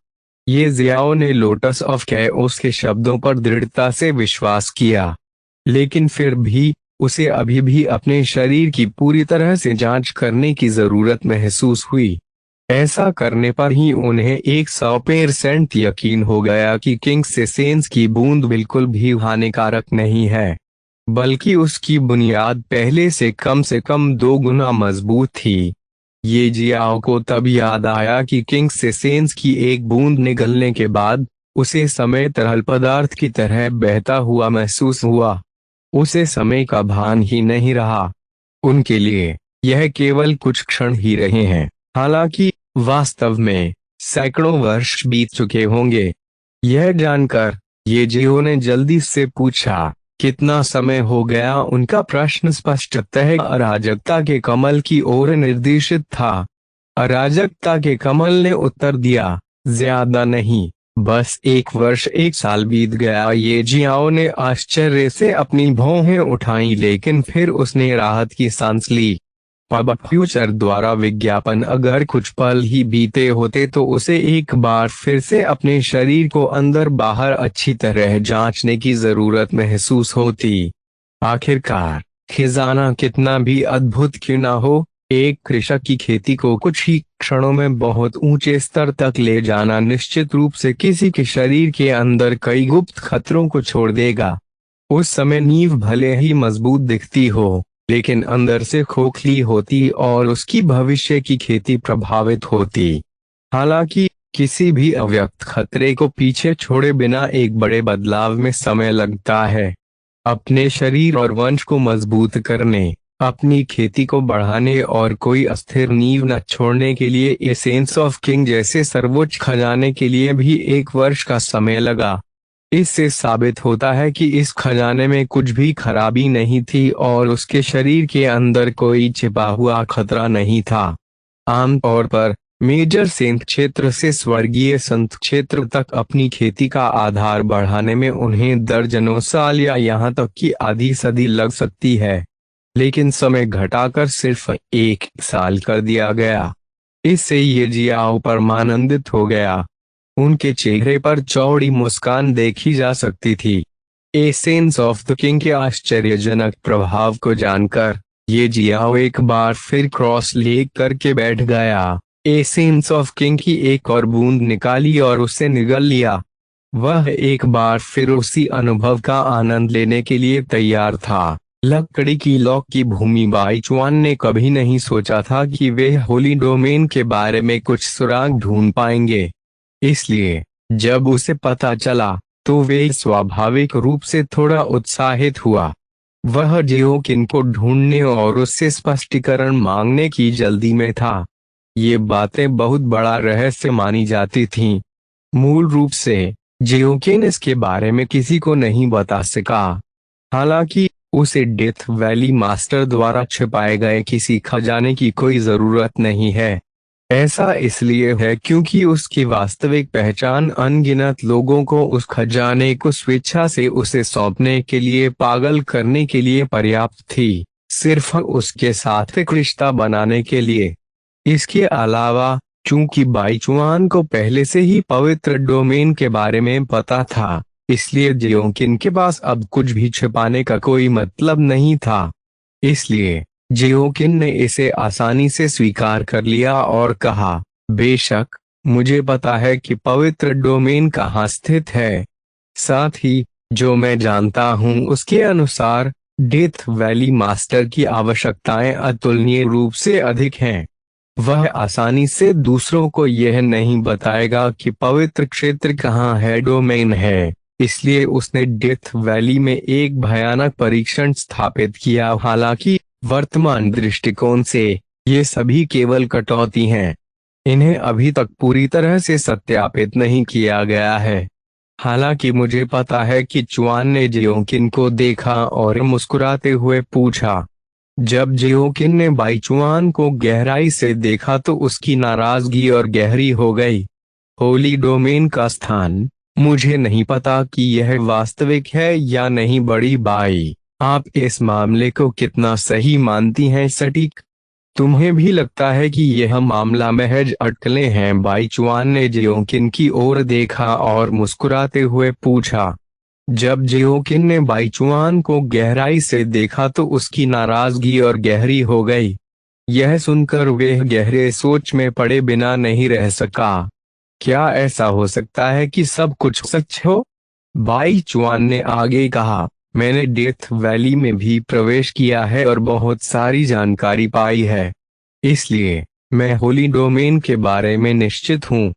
ये जियाओ ने लोटस ऑफ कैओस के शब्दों पर दृढ़ता से विश्वास किया, लेकिन फिर भी उसे अभी भी अपने शरीर की पूरी तरह से जांच करने की जरूरत महसूस हुई। ऐसा करने पर ही उन्हें 100% यकीन हो गया कि किंग सेसेंस की बूंद बिल्कुल भी हानिकारक नहीं है, बल्कि उसकी बुनियाद पहले से कम 2 गुना मजबूत थी। ये जियाओ को तब याद आया कि किंग सेसेंस की एक बूंद निगलने के बाद उसे समय तरल पदार्थ की तरह बहता हुआ महसूस हुआ। उसे समय का भान ही नहीं रहा। उनके लिए यह केवल कुछ क्षण ही रहे हैं, हालांकि वास्तव में सैकड़ों वर्ष बीत चुके होंगे। यह जानकर ये जियो ने जल्दी से पूछा, कितना समय हो गया? उनका प्रश्न स्पष्टतः अराजकता के कमल की ओर निर्देशित था। अराजकता के कमल ने उत्तर दिया, ज्यादा नहीं, बस 1 वर्ष 1 साल बीत गया। ये जियाओ ने आश्चर्य से अपनी भौहें उठाई, लेकिन फिर उसने राहत की सांस ली। पब फ्यूचर द्वारा विज्ञापन अगर कुछ पल ही बीते होते तो उसे एक बार फिर से अपने शरीर को अंदर बाहर अच्छी तरह जांचने की जरूरत महसूस होती। आखिरकार, खजाना कितना भी अद्भुत क्यों ना हो, एक कृषक की खेती को कुछ ही क्षणों में बहुत ऊंचे स्तर तक ले जाना निश्चित रूप से किसी के शरीर के अंदर कई गुप्त खतरों को छोड़ देगा। उस समय नींव भले ही मजबूत दिखती हो, लेकिन अंदर से खोखली होती और उसकी भविष्य की खेती प्रभावित होती। हालांकि किसी भी अव्यक्त खतरे को पीछे छोड़े बिना एक बड़े बदलाव में समय लगता है। अपने शरीर और वंश को मजबूत करने, अपनी खेती को बढ़ाने और कोई अस्थिर नींव न छोड़ने के लिए एसेंस ऑफ किंग जैसे सर्वोच्च खजाने के लिए भी 1 वर्ष का समय लगा। इससे साबित होता है कि इस खजाने में कुछ भी खराबी नहीं थी और उसके शरीर के अंदर कोई छिपा हुआ खतरा नहीं था। आमतौर पर मेजर सेंट क्षेत्र से स्वर्गीय संत क्षेत्र तक अपनी खेती का आधार बढ़ाने में उन्हें दर्जनों साल या यहाँ तक कि आधी सदी लग सकती है, लेकिन समय घटाकर सिर्फ 1 साल कर दिया गया। इससे ये जियाओ परमानंदित हो गया। उनके चेहरे पर चौड़ी मुस्कान देखी जा सकती थी। एसेंस ऑफ द किंग के आश्चर्यजनक प्रभाव को जानकर ये जियाओ एक बार फिर क्रॉस लेग करके बैठ गया। एसेंस ऑफ किंग की एक और बूंद निकाली और उसे निगल लिया। वह एक बार फिर उसी अनुभव का आनंद लेने के लिए तैयार था। लकड़ी की लॉक की भूमि बाईचुआन ने कभी नहीं सोचा था कि वे होली डोमेन के बारे में कुछ सुराग ढूंढ पाएंगे। इसलिए जब उसे पता चला तो वे स्वाभाविक रूप से थोड़ा उत्साहित हुआ। वह जियोकिन को ढूंढने और उससे स्पष्टीकरण मांगने की जल्दी में था। ये बातें बहुत बड़ा रहस्य मानी जाती थीं। मूल रूप से जियोकिन इसके बारे में किसी को नहीं बता सका। हालांकि उसे डेथ वैली मास्टर द्वारा छिपाए गए किसी खजाने की कोई जरूरत नहीं है। ऐसा इसलिए है क्योंकि उसकी वास्तविक पहचान अनगिनत लोगों को उस खजाने को स्वेच्छा से उसे सौंपने के लिए पागल करने के लिए पर्याप्त थी, सिर्फ उसके साथ एक रिश्ता बनाने के लिए। इसके अलावा चूंकि बाईचुआन को पहले से ही पवित्र डोमेन के बारे में पता था, इसलिए जियोकिन के पास अब कुछ भी छिपाने का कोई मतलब नहीं था। इसलिए जियोकिन ने इसे आसानी से स्वीकार कर लिया और कहा, बेशक मुझे पता है कि पवित्र डोमेन कहाँ स्थित है। साथ ही जो मैं जानता हूँ उसके अनुसार डेथ वैली मास्टर की आवश्यकताएं अतुलनीय रूप से अधिक हैं। वह आसानी से दूसरों को यह नहीं बताएगा कि पवित्र क्षेत्र कहाँ है, डोमेन है। इसलिए उसने डेथ वैली में एक भयानक परीक्षण स्थापित किया। हालांकि वर्तमान दृष्टिकोण से ये सभी केवल कटौती हैं। इन्हें अभी तक पूरी तरह से सत्यापित नहीं किया गया है। हालांकि मुझे पता है कि चुआन ने जियोकिन को देखा और मुस्कुराते हुए पूछा। जब जियोकिन ने बाईचुआन को गहराई से देखा तो उसकी नाराजगी और गहरी हो गई। होली डोमेन का स्थान, मुझे नहीं पता कि यह वास्तविक है या नहीं बड़ी बाई। आप इस मामले को कितना सही मानती हैं, सटीक? तुम्हें भी लगता है कि यह मामला महज अटकलें हैं? बाईचुआन ने जियोकिन की ओर देखा और मुस्कुराते हुए पूछा। जब जियोकिन ने बाईचुआन को गहराई से देखा तो उसकी नाराजगी और गहरी हो गई। यह सुनकर वह गहरे सोच में पड़े बिना नहीं रह सका। क्या ऐसा हो सकता है कि सब कुछ सच हो? बाईचुआन ने आगे कहा, मैंने डेथ वैली में भी प्रवेश किया है और बहुत सारी जानकारी पाई है। इसलिए मैं होली डोमेन के बारे में निश्चित हूँ।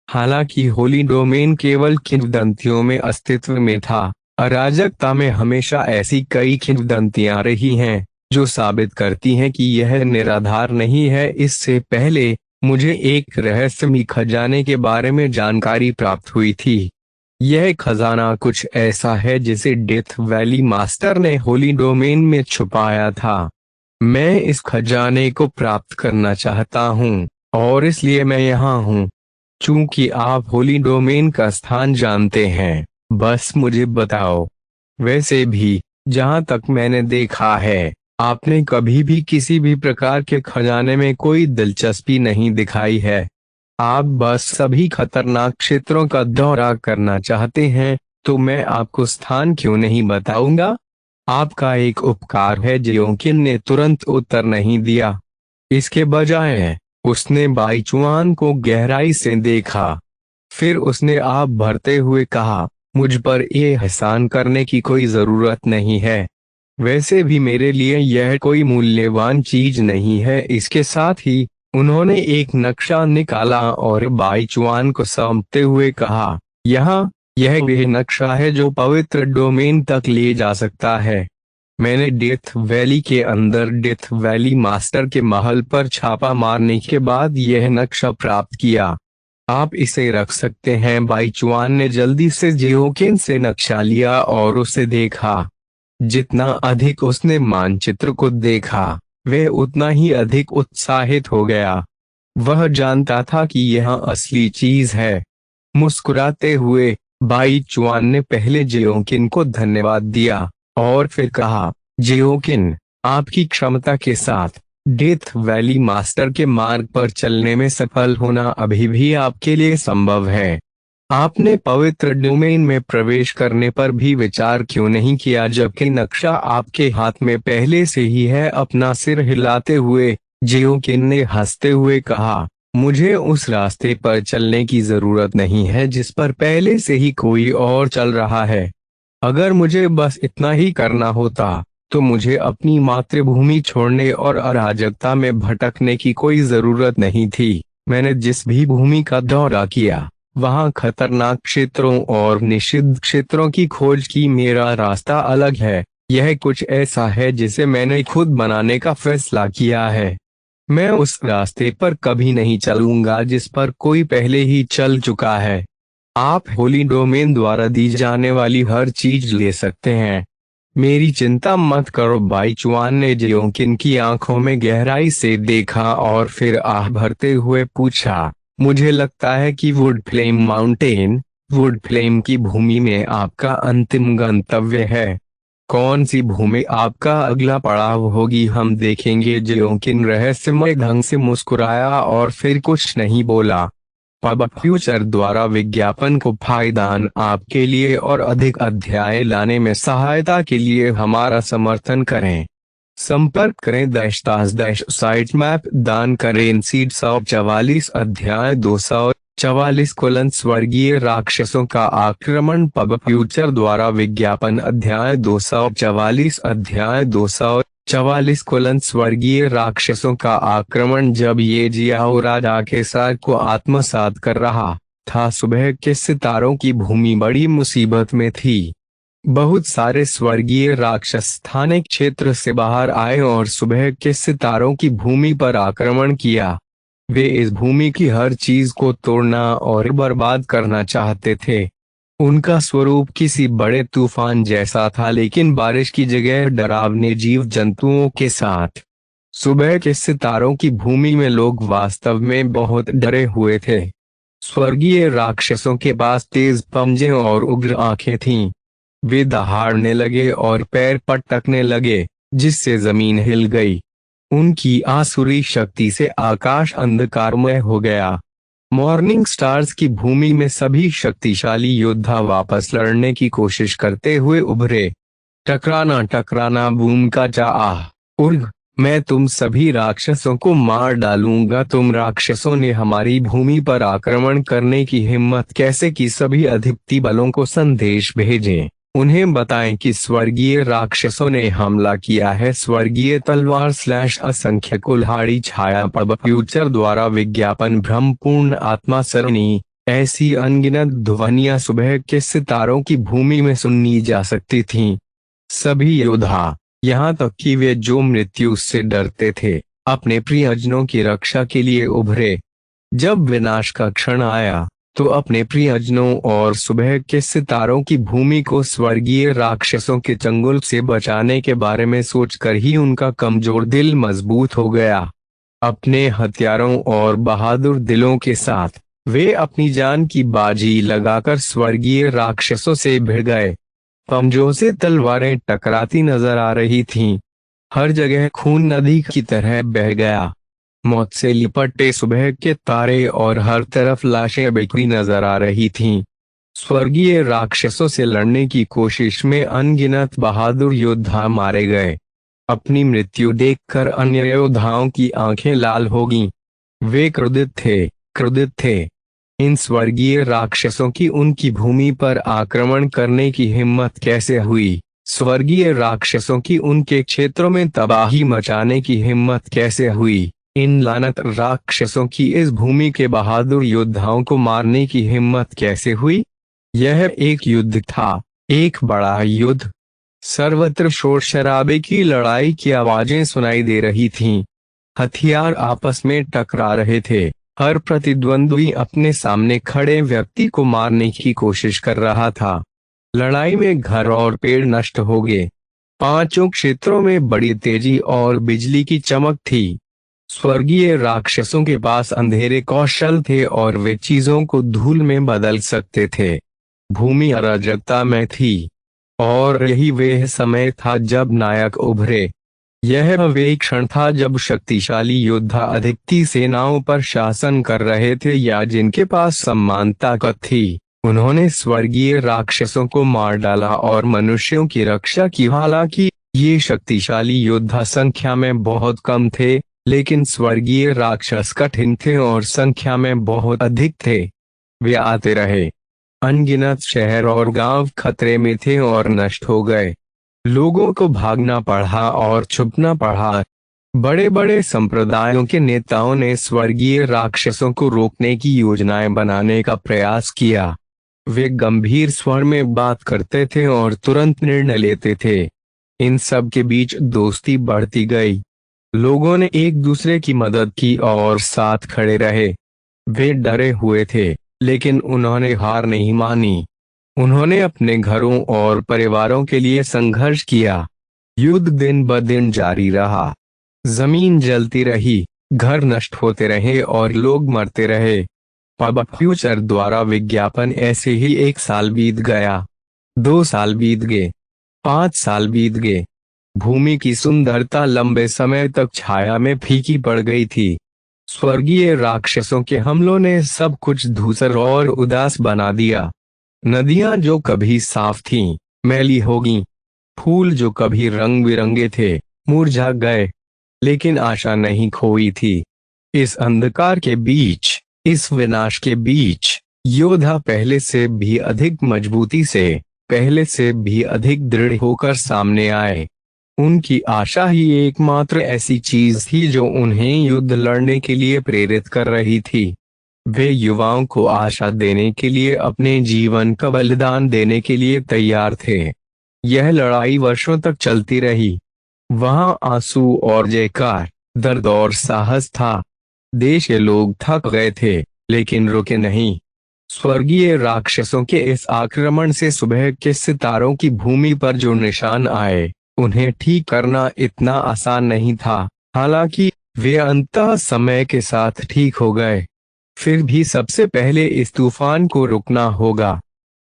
हालांकि होली डोमेन केवल किंवदंतियों में अस्तित्व में था, अराजकता में हमेशा ऐसी कई किंवदंतियां रही हैं जो साबित करती हैं कि यह निराधार नहीं है। इससे पहले मुझे एक रहस्यमयी खजाने के बारे में जानकारी प्राप्त हुई थी। यह खजाना कुछ ऐसा है जिसे डेथ वैली मास्टर ने होली डोमेन में छुपाया था। मैं इस खजाने को प्राप्त करना चाहता हूँ और इसलिए मैं यहाँ हूँ। चूंकि आप होली डोमेन का स्थान जानते हैं, बस मुझे बताओ। वैसे भी, जहां तक मैंने देखा है, आपने कभी भी किसी भी प्रकार के खजाने में कोई दिलचस्पी नहीं दिखाई है। आप बस सभी खतरनाक क्षेत्रों का दौरा करना चाहते हैं, तो मैं आपको स्थान क्यों नहीं बताऊंगा। आपका एक उपकार है। जियोंकिन ने तुरंत उत्तर नहीं दिया। इसके बजाय उसने बाईचुआन को गहराई से देखा। फिर उसने आप भरते हुए कहा, मुझ पर यह एहसान करने की कोई जरूरत नहीं है। वैसे भी मेरे लिए यह कोई मूल्यवान चीज नहीं है। इसके साथ ही उन्होंने एक नक्शा निकाला और बाईचुआन को सौंपते हुए कहा, यहाँ, यह वह नक्शा है जो पवित्र डोमेन तक ले जा सकता है। मैंने डेथ वैली के अंदर डेथ वैली मास्टर के महल पर छापा मारने के बाद यह नक्शा प्राप्त किया। आप इसे रख सकते हैं। बाईचुआन ने जल्दी से जियोकिन से नक्शा लिया और उसे देखा। जितना अधिक उसने मानचित्र को देखा, वह उतना ही अधिक उत्साहित हो गया। वह जानता था कि यह असली चीज है। मुस्कुराते हुए बाईचुआन ने पहले जियोकिन को धन्यवाद दिया और फिर कहा, जियोकिन, आपकी क्षमता के साथ डेथ वैली मास्टर के मार्ग पर चलने में सफल होना अभी भी आपके लिए संभव है। आपने पवित्र डोमेन में प्रवेश करने पर भी विचार क्यों नहीं किया जबकि नक्शा आपके हाथ में पहले से ही है। अपना सिर हिलाते हुए जियोकिन ने हंसते हुए कहा, मुझे उस रास्ते पर चलने की जरूरत नहीं है जिस पर पहले से ही कोई और चल रहा है। अगर मुझे बस इतना ही करना होता, तो मुझे अपनी मातृभूमि छोड़ने और अराजकता में भटकने की कोई जरूरत नहीं थी। मैंने जिस भी भूमि का दौरा किया, वहां खतरनाक क्षेत्रों और निषिद्ध क्षेत्रों की खोज की। मेरा रास्ता अलग है। यह कुछ ऐसा है जिसे मैंने खुद बनाने का फैसला किया है। मैं उस रास्ते पर कभी नहीं चलूंगा जिस पर कोई पहले ही चल चुका है। आप होली डोमेन द्वारा दी जाने वाली हर चीज ले सकते हैं। मेरी चिंता मत करो। बाईचुआन ने जियोकिन की आंखों में गहराई से देखा और फिर आह भरते हुए पूछा, मुझे लगता है कि would flame mountain, would flame की भूमि में आपका अंतिम गंतव्य है। कौन सी भूमि आपका अगला पड़ाव होगी, हम देखेंगे। जियोकिन रहस्यमय ढंग से मुस्कुराया और फिर कुछ नहीं बोला। पब फ्यूचर द्वारा विज्ञापन को पायदान आपके लिए और अधिक अध्याय लाने में सहायता के लिए हमारा समर्थन करें। संपर्क करें दैश साइट मैप दान करें। सीड 144 अध्याय 244 स्वर्गीय राक्षसों का आक्रमण। पब फ्यूचर द्वारा विज्ञापन अध्याय 244 अध्याय 244 स्वर्गीय राक्षसों का आक्रमण। जब ये जियाओ राजा के सार को आत्मसात कर रहा था, सुबह के सितारों की भूमि बड़ी मुसीबत में थी। बहुत सारे स्वर्गीय राक्षस स्थानिक क्षेत्र से बाहर आए और सुबह के सितारों की भूमि पर आक्रमण किया। वे इस भूमि की हर चीज को तोड़ना और बर्बाद करना चाहते थे। उनका स्वरूप किसी बड़े तूफान जैसा था, लेकिन बारिश की जगह डरावने जीव जंतुओं के साथ। सुबह के सितारों की भूमि में लोग वास्तव में बहुत डरे हुए थे। स्वर्गीय राक्षसों के पास तेज पंजे और उग्र आंखें थीं। वे दहाड़ने लगे और पैर पटकने लगे, जिससे जमीन हिल गई। उनकी आसुरी शक्ति से आकाश अंधकारमय हो गया। मॉर्निंग स्टार्स की भूमि में सभी शक्तिशाली योद्धा वापस लड़ने की कोशिश करते हुए उभरे। टकराना टकराना बूम का चाह। उर्ग, मैं तुम सभी राक्षसों को मार डालूंगा। तुम राक्षसों ने हमारी भूमि पर आक्रमण करने की हिम्मत कैसे की। सभी अधिपति बलों को संदेश भेजें। उन्हें बताएं कि स्वर्गीय राक्षसों ने हमला किया है। स्वर्गीय तलवार / असंख्य कुल्हाड़ी छाया। पब फ्यूचर द्वारा विज्ञापन भ्रमपूर्ण आत्मा सरणी। ऐसी अनगिनत ध्वनियां सुबह के सितारों की भूमि में सुनी जा सकती थीं। सभी योद्धा, यहाँ तक कि वे जो मृत्यु से डरते थे, अपने प्रियजनों की रक्षा के लिए उभरे। जब विनाश का क्षण आया, तो अपने प्रियजनों और सुबह के सितारों की भूमि को स्वर्गीय राक्षसों के चंगुल से बचाने के बारे में सोचकर ही उनका कमजोर दिल मजबूत हो गया। अपने हथियारों और बहादुर दिलों के साथ वे अपनी जान की बाजी लगाकर स्वर्गीय राक्षसों से भिड़ गए। पंजों से तलवारें टकराती नजर आ रही थीं। हर जगह खून नदी की तरह बह गया। मौत से लिपटे सुबह के तारे और हर तरफ लाशें बिखरी नजर आ रही थीं। स्वर्गीय राक्षसों से लड़ने की कोशिश में अनगिनत बहादुर योद्धा मारे गए। अपनी मृत्यु देखकर अन्य योद्धाओं की आंखें लाल हो गईं। वे क्रोधित थे। इन स्वर्गीय राक्षसों की उनकी भूमि पर आक्रमण करने की हिम्मत कैसे हुई? स्वर्गीय राक्षसों की उनके क्षेत्रों में तबाही मचाने की हिम्मत कैसे हुई? इन लानत राक्षसों की इस भूमि के बहादुर योद्धाओं को मारने की हिम्मत कैसे हुई? यह एक युद्ध था, एक बड़ा युद्ध। सर्वत्र शोर शराबे की लड़ाई की आवाजें सुनाई दे रही थीं। हथियार आपस में टकरा रहे थे। हर प्रतिद्वंद्वी अपने सामने खड़े व्यक्ति को मारने की कोशिश कर रहा था। लड़ाई में घर और पेड़ नष्ट हो गए। पांचों क्षेत्रों में बड़ी तेजी और बिजली की चमक थी। स्वर्गीय राक्षसों के पास अंधेरे कौशल थे और वे चीजों को धूल में बदल सकते थे। भूमि अराजकता में थी और यही वह समय था जब नायक उभरे। यह वे क्षण था जब शक्तिशाली योद्धा अधिकती सेनाओं पर शासन कर रहे थे या जिनके पास सम्मान ताकत थी। उन्होंने स्वर्गीय राक्षसों को मार डाला और मनुष्यों की रक्षा की। हालांकि ये शक्तिशाली योद्धा संख्या में बहुत कम थे, लेकिन स्वर्गीय राक्षस कठिन थे और संख्या में बहुत अधिक थे। वे आते रहे। अनगिनत शहर और गांव खतरे में थे और नष्ट हो गए। लोगों को भागना पड़ा और छुपना पड़ा। बड़े बड़े संप्रदायों के नेताओं ने स्वर्गीय राक्षसों को रोकने की योजनाएं बनाने का प्रयास किया। वे गंभीर स्वर में बात करते थे और तुरंत निर्णय लेते थे। इन सब के बीच दोस्ती बढ़ती गई। लोगों ने एक दूसरे की मदद की और साथ खड़े रहे। वे डरे हुए थे, लेकिन उन्होंने हार नहीं मानी। उन्होंने अपने घरों और परिवारों के लिए संघर्ष किया। युद्ध दिन ब दिन जारी रहा। जमीन जलती रही, घर नष्ट होते रहे और लोग मरते रहे। पब फ्यूचर द्वारा विज्ञापन ऐसे ही 1 साल बीत गया। 2 साल बीत गए। 5 साल बीत गए। भूमि की सुंदरता लंबे समय तक छाया में फीकी पड़ गई थी। स्वर्गीय राक्षसों के हमलों ने सब कुछ धूसर और उदास बना दिया। नदियां जो कभी साफ थीं, मैली हो गईं। फूल जो कभी रंग बिरंगे थे, मुरझा गए। लेकिन आशा नहीं खोई थी। इस अंधकार के बीच, इस विनाश के बीच, योद्धा पहले से भी अधिक मजबूती से, पहले से भी अधिक दृढ़ होकर सामने आए। उनकी आशा ही एकमात्र ऐसी चीज थी जो उन्हें युद्ध लड़ने के लिए प्रेरित कर रही थी। वे युवाओं को आशा देने के लिए अपने जीवन का बलिदान देने के लिए तैयार थे। यह लड़ाई वर्षों तक चलती रही। वहां आंसू और जयकार, दर्द और साहस था। देश के लोग थक गए थे, लेकिन रुके नहीं। स्वर्गीय राक्षसों के इस आक्रमण से सुबह के सितारों की भूमि पर जो निशान आए, उन्हें ठीक करना इतना आसान नहीं था। हालांकि वे अंततः समय के साथ ठीक हो गए। फिर भी सबसे पहले इस तूफान को रुकना होगा।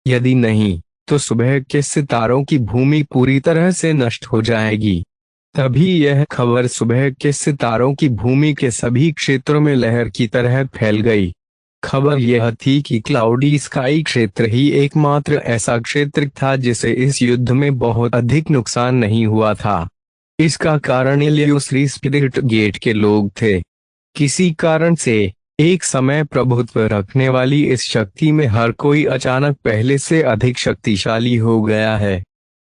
यदि नहीं, तो सुबह के सितारों की भूमि पूरी तरह से नष्ट हो जाएगी। तभी यह खबर सुबह के सितारों की भूमि के सभी क्षेत्रों में लहर की तरह फैल गई। खबर यह थी कि क्लाउडी स्काई क्षेत्र ही एकमात्र ऐसा क्षेत्र था जिसे इस युद्ध में बहुत अधिक नुकसान नहीं हुआ था। इसका कारण इल्यूसरी स्पिरिट गेट के लोग थे। किसी कारण से एक समय प्रभुत्व रखने वाली इस शक्ति में हर कोई अचानक पहले से अधिक शक्तिशाली हो गया है।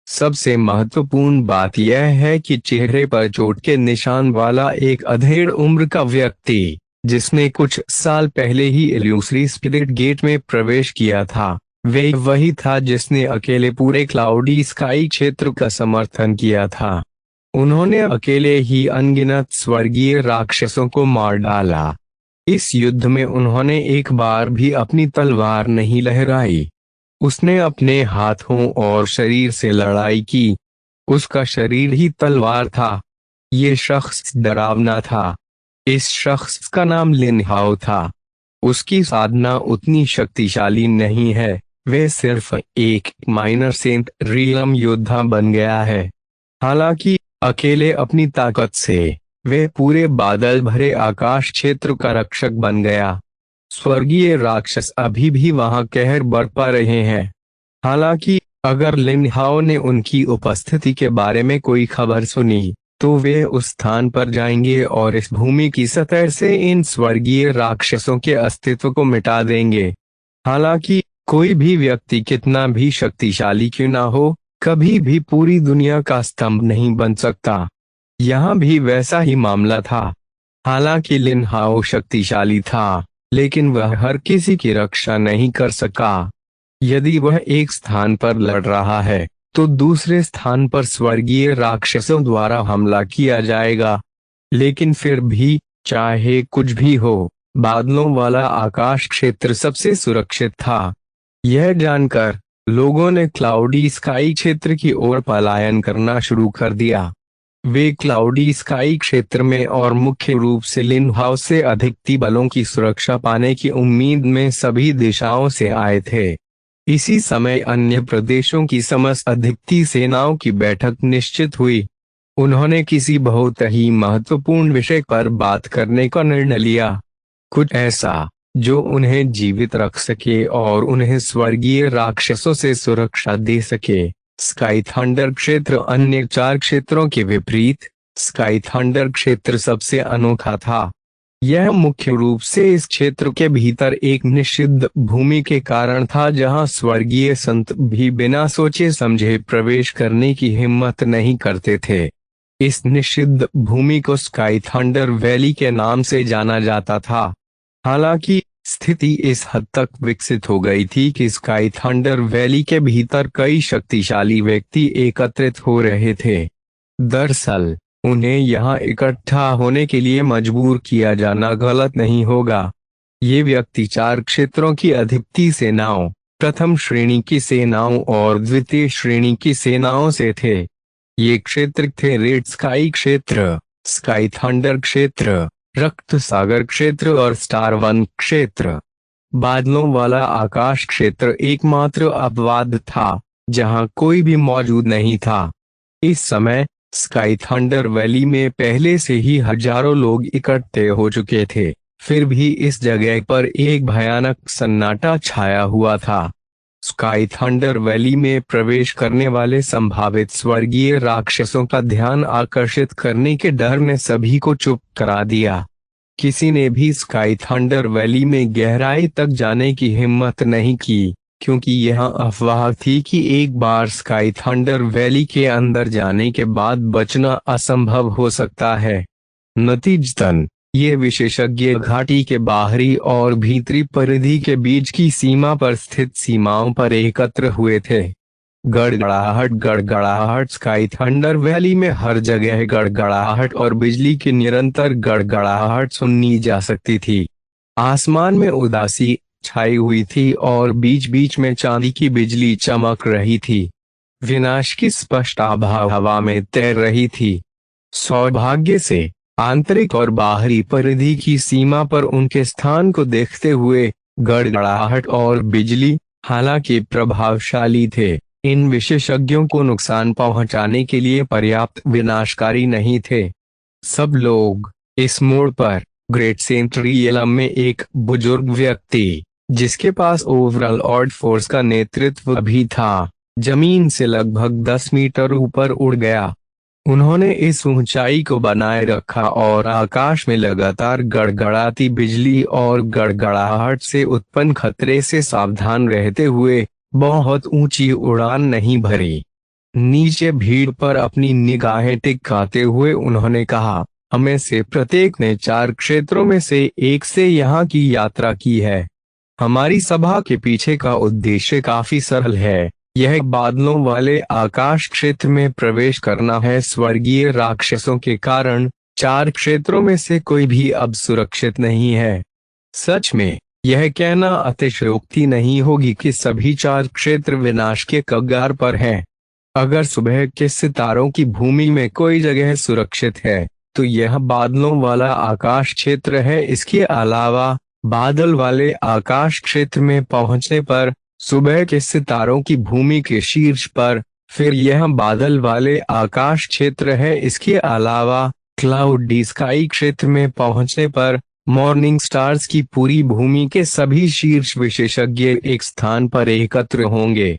सबसे महत्वपूर्ण बात यह है कि चेहरे पर चोट के निशान वाला एक अधेड़ उम्र का व्यक्ति, जिसने कुछ साल पहले ही इल्यूसरी स्पिरिट गेट में प्रवेश किया था, वे वही था जिसने अकेले पूरे क्लाउडी स्काई क्षेत्र का समर्थन किया था। उन्होंने अकेले ही अनगिनत स्वर्गीय राक्षसों को मार डाला। इस युद्ध में उन्होंने एक बार भी अपनी तलवार नहीं लहराई। उसने अपने हाथों और शरीर से लड़ाई की। उसका शरीर ही तलवार था। ये शख्स डरावना था। इस शख्स का नाम लिन हाओ था। उसकी साधना उतनी शक्तिशाली नहीं है, वे सिर्फ एक माइनर सेंट रियलम योद्धा बन गया है। हालांकि अकेले अपनी ताकत से वे पूरे बादल भरे आकाश क्षेत्र का रक्षक बन गया। स्वर्गीय राक्षस अभी भी वहां कहर बरपा रहे हैं। हालांकि अगर लिन हाओ ने उनकी उपस्थिति के बारे में कोई खबर सुनी तो वे उस स्थान पर जाएंगे और इस भूमि की सतह से इन स्वर्गीय राक्षसों के अस्तित्व को मिटा देंगे। हालांकि कोई भी व्यक्ति कितना भी शक्तिशाली क्यों ना हो, कभी भी पूरी दुनिया का स्तंभ नहीं बन सकता। यहाँ भी वैसा ही मामला था। हालांकि लिन हाओ शक्तिशाली था, लेकिन वह हर किसी की रक्षा नहीं कर सका। यदि वह एक स्थान पर लड़ रहा है तो दूसरे स्थान पर स्वर्गीय राक्षसों द्वारा हमला किया जाएगा। लेकिन फिर भी चाहे कुछ भी हो, बादलों वाला आकाश क्षेत्र सबसे सुरक्षित था। यह जानकर लोगों ने क्लाउडी स्काई क्षेत्र की ओर पलायन करना शुरू कर दिया। वे क्लाउडी स्काई क्षेत्र में और मुख्य रूप से लिन हाओ से अधिकती बलों की सुरक्षा पाने की उम्मीद में सभी दिशाओं से आए थे। इसी समय अन्य प्रदेशों की समस्त अधिकती सेनाओं की बैठक निश्चित हुई। उन्होंने किसी बहुत ही महत्वपूर्ण विषय पर बात करने का निर्णय लिया, कुछ ऐसा जो उन्हें जीवित रख सके और उन्हें स्वर्गीय राक्षसों से सुरक्षा दे सके। स्काई थंडर क्षेत्र अन्य 4 क्षेत्रों के विपरीत स्काई थंडर क्षेत्र सबसे अनोखा था। यह मुख्य रूप से इस क्षेत्र के भीतर एक निषिद्ध भूमि के कारण था, जहां स्वर्गीय संत भी बिना सोचे समझे प्रवेश करने की हिम्मत नहीं करते थे। इस निषिद्ध भूमि को स्काई थंडर वैली के नाम से जाना जाता था। हालांकि स्थिति इस हद तक विकसित हो गई थी कि स्काई थंडर वैली के भीतर कई शक्तिशाली व्यक्ति एकत्रित हो रहे थे। दरअसल उन्हें यहाँ इकट्ठा होने के लिए मजबूर किया जाना गलत नहीं होगा। ये व्यक्ति 4 क्षेत्रों की अधिपति सेनाओं, प्रथम श्रेणी की सेनाओं और द्वितीय श्रेणी की सेनाओं से थे। ये क्षेत्र थे रेड स्काई क्षेत्र, स्काई थंडर क्षेत्र, रक्त सागर क्षेत्र और स्टार वन क्षेत्र। बादलों वाला आकाश क्षेत्र एकमात्र अपवाद था जहां कोई भी मौजूद नहीं था। इस समय स्काई थंडर वैली में पहले से ही हजारों लोग इकट्ठे हो चुके थे, फिर भी इस जगह पर एक भयानक सन्नाटा छाया हुआ था। स्काई थंडर वैली में प्रवेश करने वाले संभावित स्वर्गीय राक्षसों का ध्यान आकर्षित करने के डर ने सभी को चुप करा दिया। किसी ने भी स्काई थंडर वैली में गहराई तक जाने की हिम्मत नहीं की, क्योंकि यह अफवाह थी कि एक बार स्काई थंडर वैली के अंदर जाने के बाद बचना असंभव हो सकता है। नतीजतन ये विशेषज्ञ घाटी के बाहरी और भीतरी परिधि के बीच की सीमा पर स्थित सीमाओं पर एकत्र हुए थे। गड़गड़ाहट स्काई थंडर वैली में हर जगह गड़गड़ाहट और बिजली की निरंतर गड़गड़ाहट सुननी जा सकती थी। आसमान में उदासी छाई हुई थी और बीच बीच में चांदी की बिजली चमक रही थी। विनाश की स्पष्ट आभा हवा में तैर रही थी। सौभाग्य से आंतरिक और बाहरी परिधि की सीमा पर उनके स्थान को देखते हुए गड़गड़ाहट और बिजली, हालांकि प्रभावशाली थे, इन विशेषज्ञों को नुकसान पहुंचाने के लिए पर्याप्त विनाशकारी नहीं थे। सब लोग इस मोड़ पर ग्रेट सेंट रियलम में एक बुजुर्ग व्यक्ति, जिसके पास ओवरऑल ऑर्ड फोर्स का नेतृत्व भी था, जमीन से लगभग 10 मीटर ऊपर उड़ गया। उन्होंने इस ऊंचाई को बनाए रखा और आकाश में लगातार गड़गड़ाती बिजली और गड़गड़ाहट से उत्पन्न खतरे से सावधान रहते हुए बहुत ऊंची उड़ान नहीं भरी। नीचे भीड़ पर अपनी निगाहें टिकाते हुए उन्होंने कहा, हमें से प्रत्येक ने 4 क्षेत्रों में से एक से यहाँ की यात्रा की है। हमारी सभा के पीछे का उद्देश्य काफी सरल है, यह बादलों वाले आकाश क्षेत्र में प्रवेश करना है। स्वर्गीय राक्षसों के कारण 4 क्षेत्रों में से कोई भी अब सुरक्षित नहीं है। सच में यह कहना अतिशयोक्ति नहीं होगी कि सभी 4 क्षेत्र विनाश के कगार पर हैं। अगर सुबह के सितारों की भूमि में कोई जगह सुरक्षित है तो यह बादलों वाला आकाश क्षेत्र है। इसके अलावा बादल वाले आकाश क्षेत्र में पहुंचने पर सुबह के सितारों की भूमि के शीर्ष पर, फिर यह बादल वाले आकाश क्षेत्र है। इसके अलावा क्लाउडी स्काई क्षेत्र में पहुंचने पर मॉर्निंग स्टार्स की पूरी भूमि के सभी शीर्ष विशेषज्ञ एक स्थान पर एकत्र होंगे।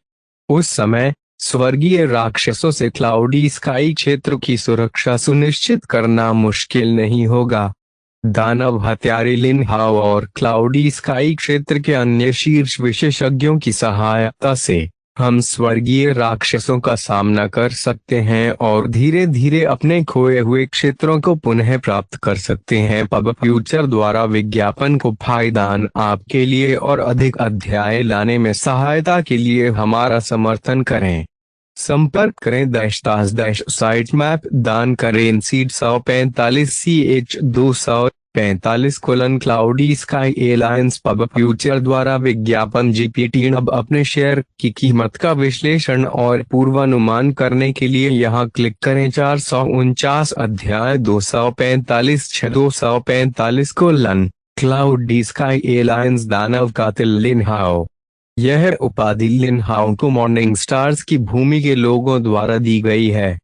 उस समय स्वर्गीय राक्षसों से क्लाउडी स्काई क्षेत्र की सुरक्षा सुनिश्चित करना मुश्किल नहीं होगा। दानव हत्यारे लिन हाओ और क्लाउडी स्काई क्षेत्र के अन्य शीर्ष विशेषज्ञों की सहायता से हम स्वर्गीय राक्षसों का सामना कर सकते हैं और धीरे धीरे अपने खोए हुए क्षेत्रों को पुनः प्राप्त कर सकते हैं। पब फ्यूचर द्वारा विज्ञापन को फायदान आपके लिए और अधिक अध्याय लाने में सहायता के लिए हमारा समर्थन करें। संपर्क करें साइट मैप दान करें seed 145 CH 245 cloudy sky alliance pub future द्वारा विज्ञापन GPT अब अपने शेयर की कीमत का विश्लेषण और पूर्वानुमान करने के लिए यहाँ क्लिक करें। 449 अध्याय 245 245 क्लाउडी स्काई एलायंस दानव कातिल लिन हाओ। यह उपाधि लिन हाओ को मॉर्निंग स्टार्स की भूमि के लोगों द्वारा दी गई है।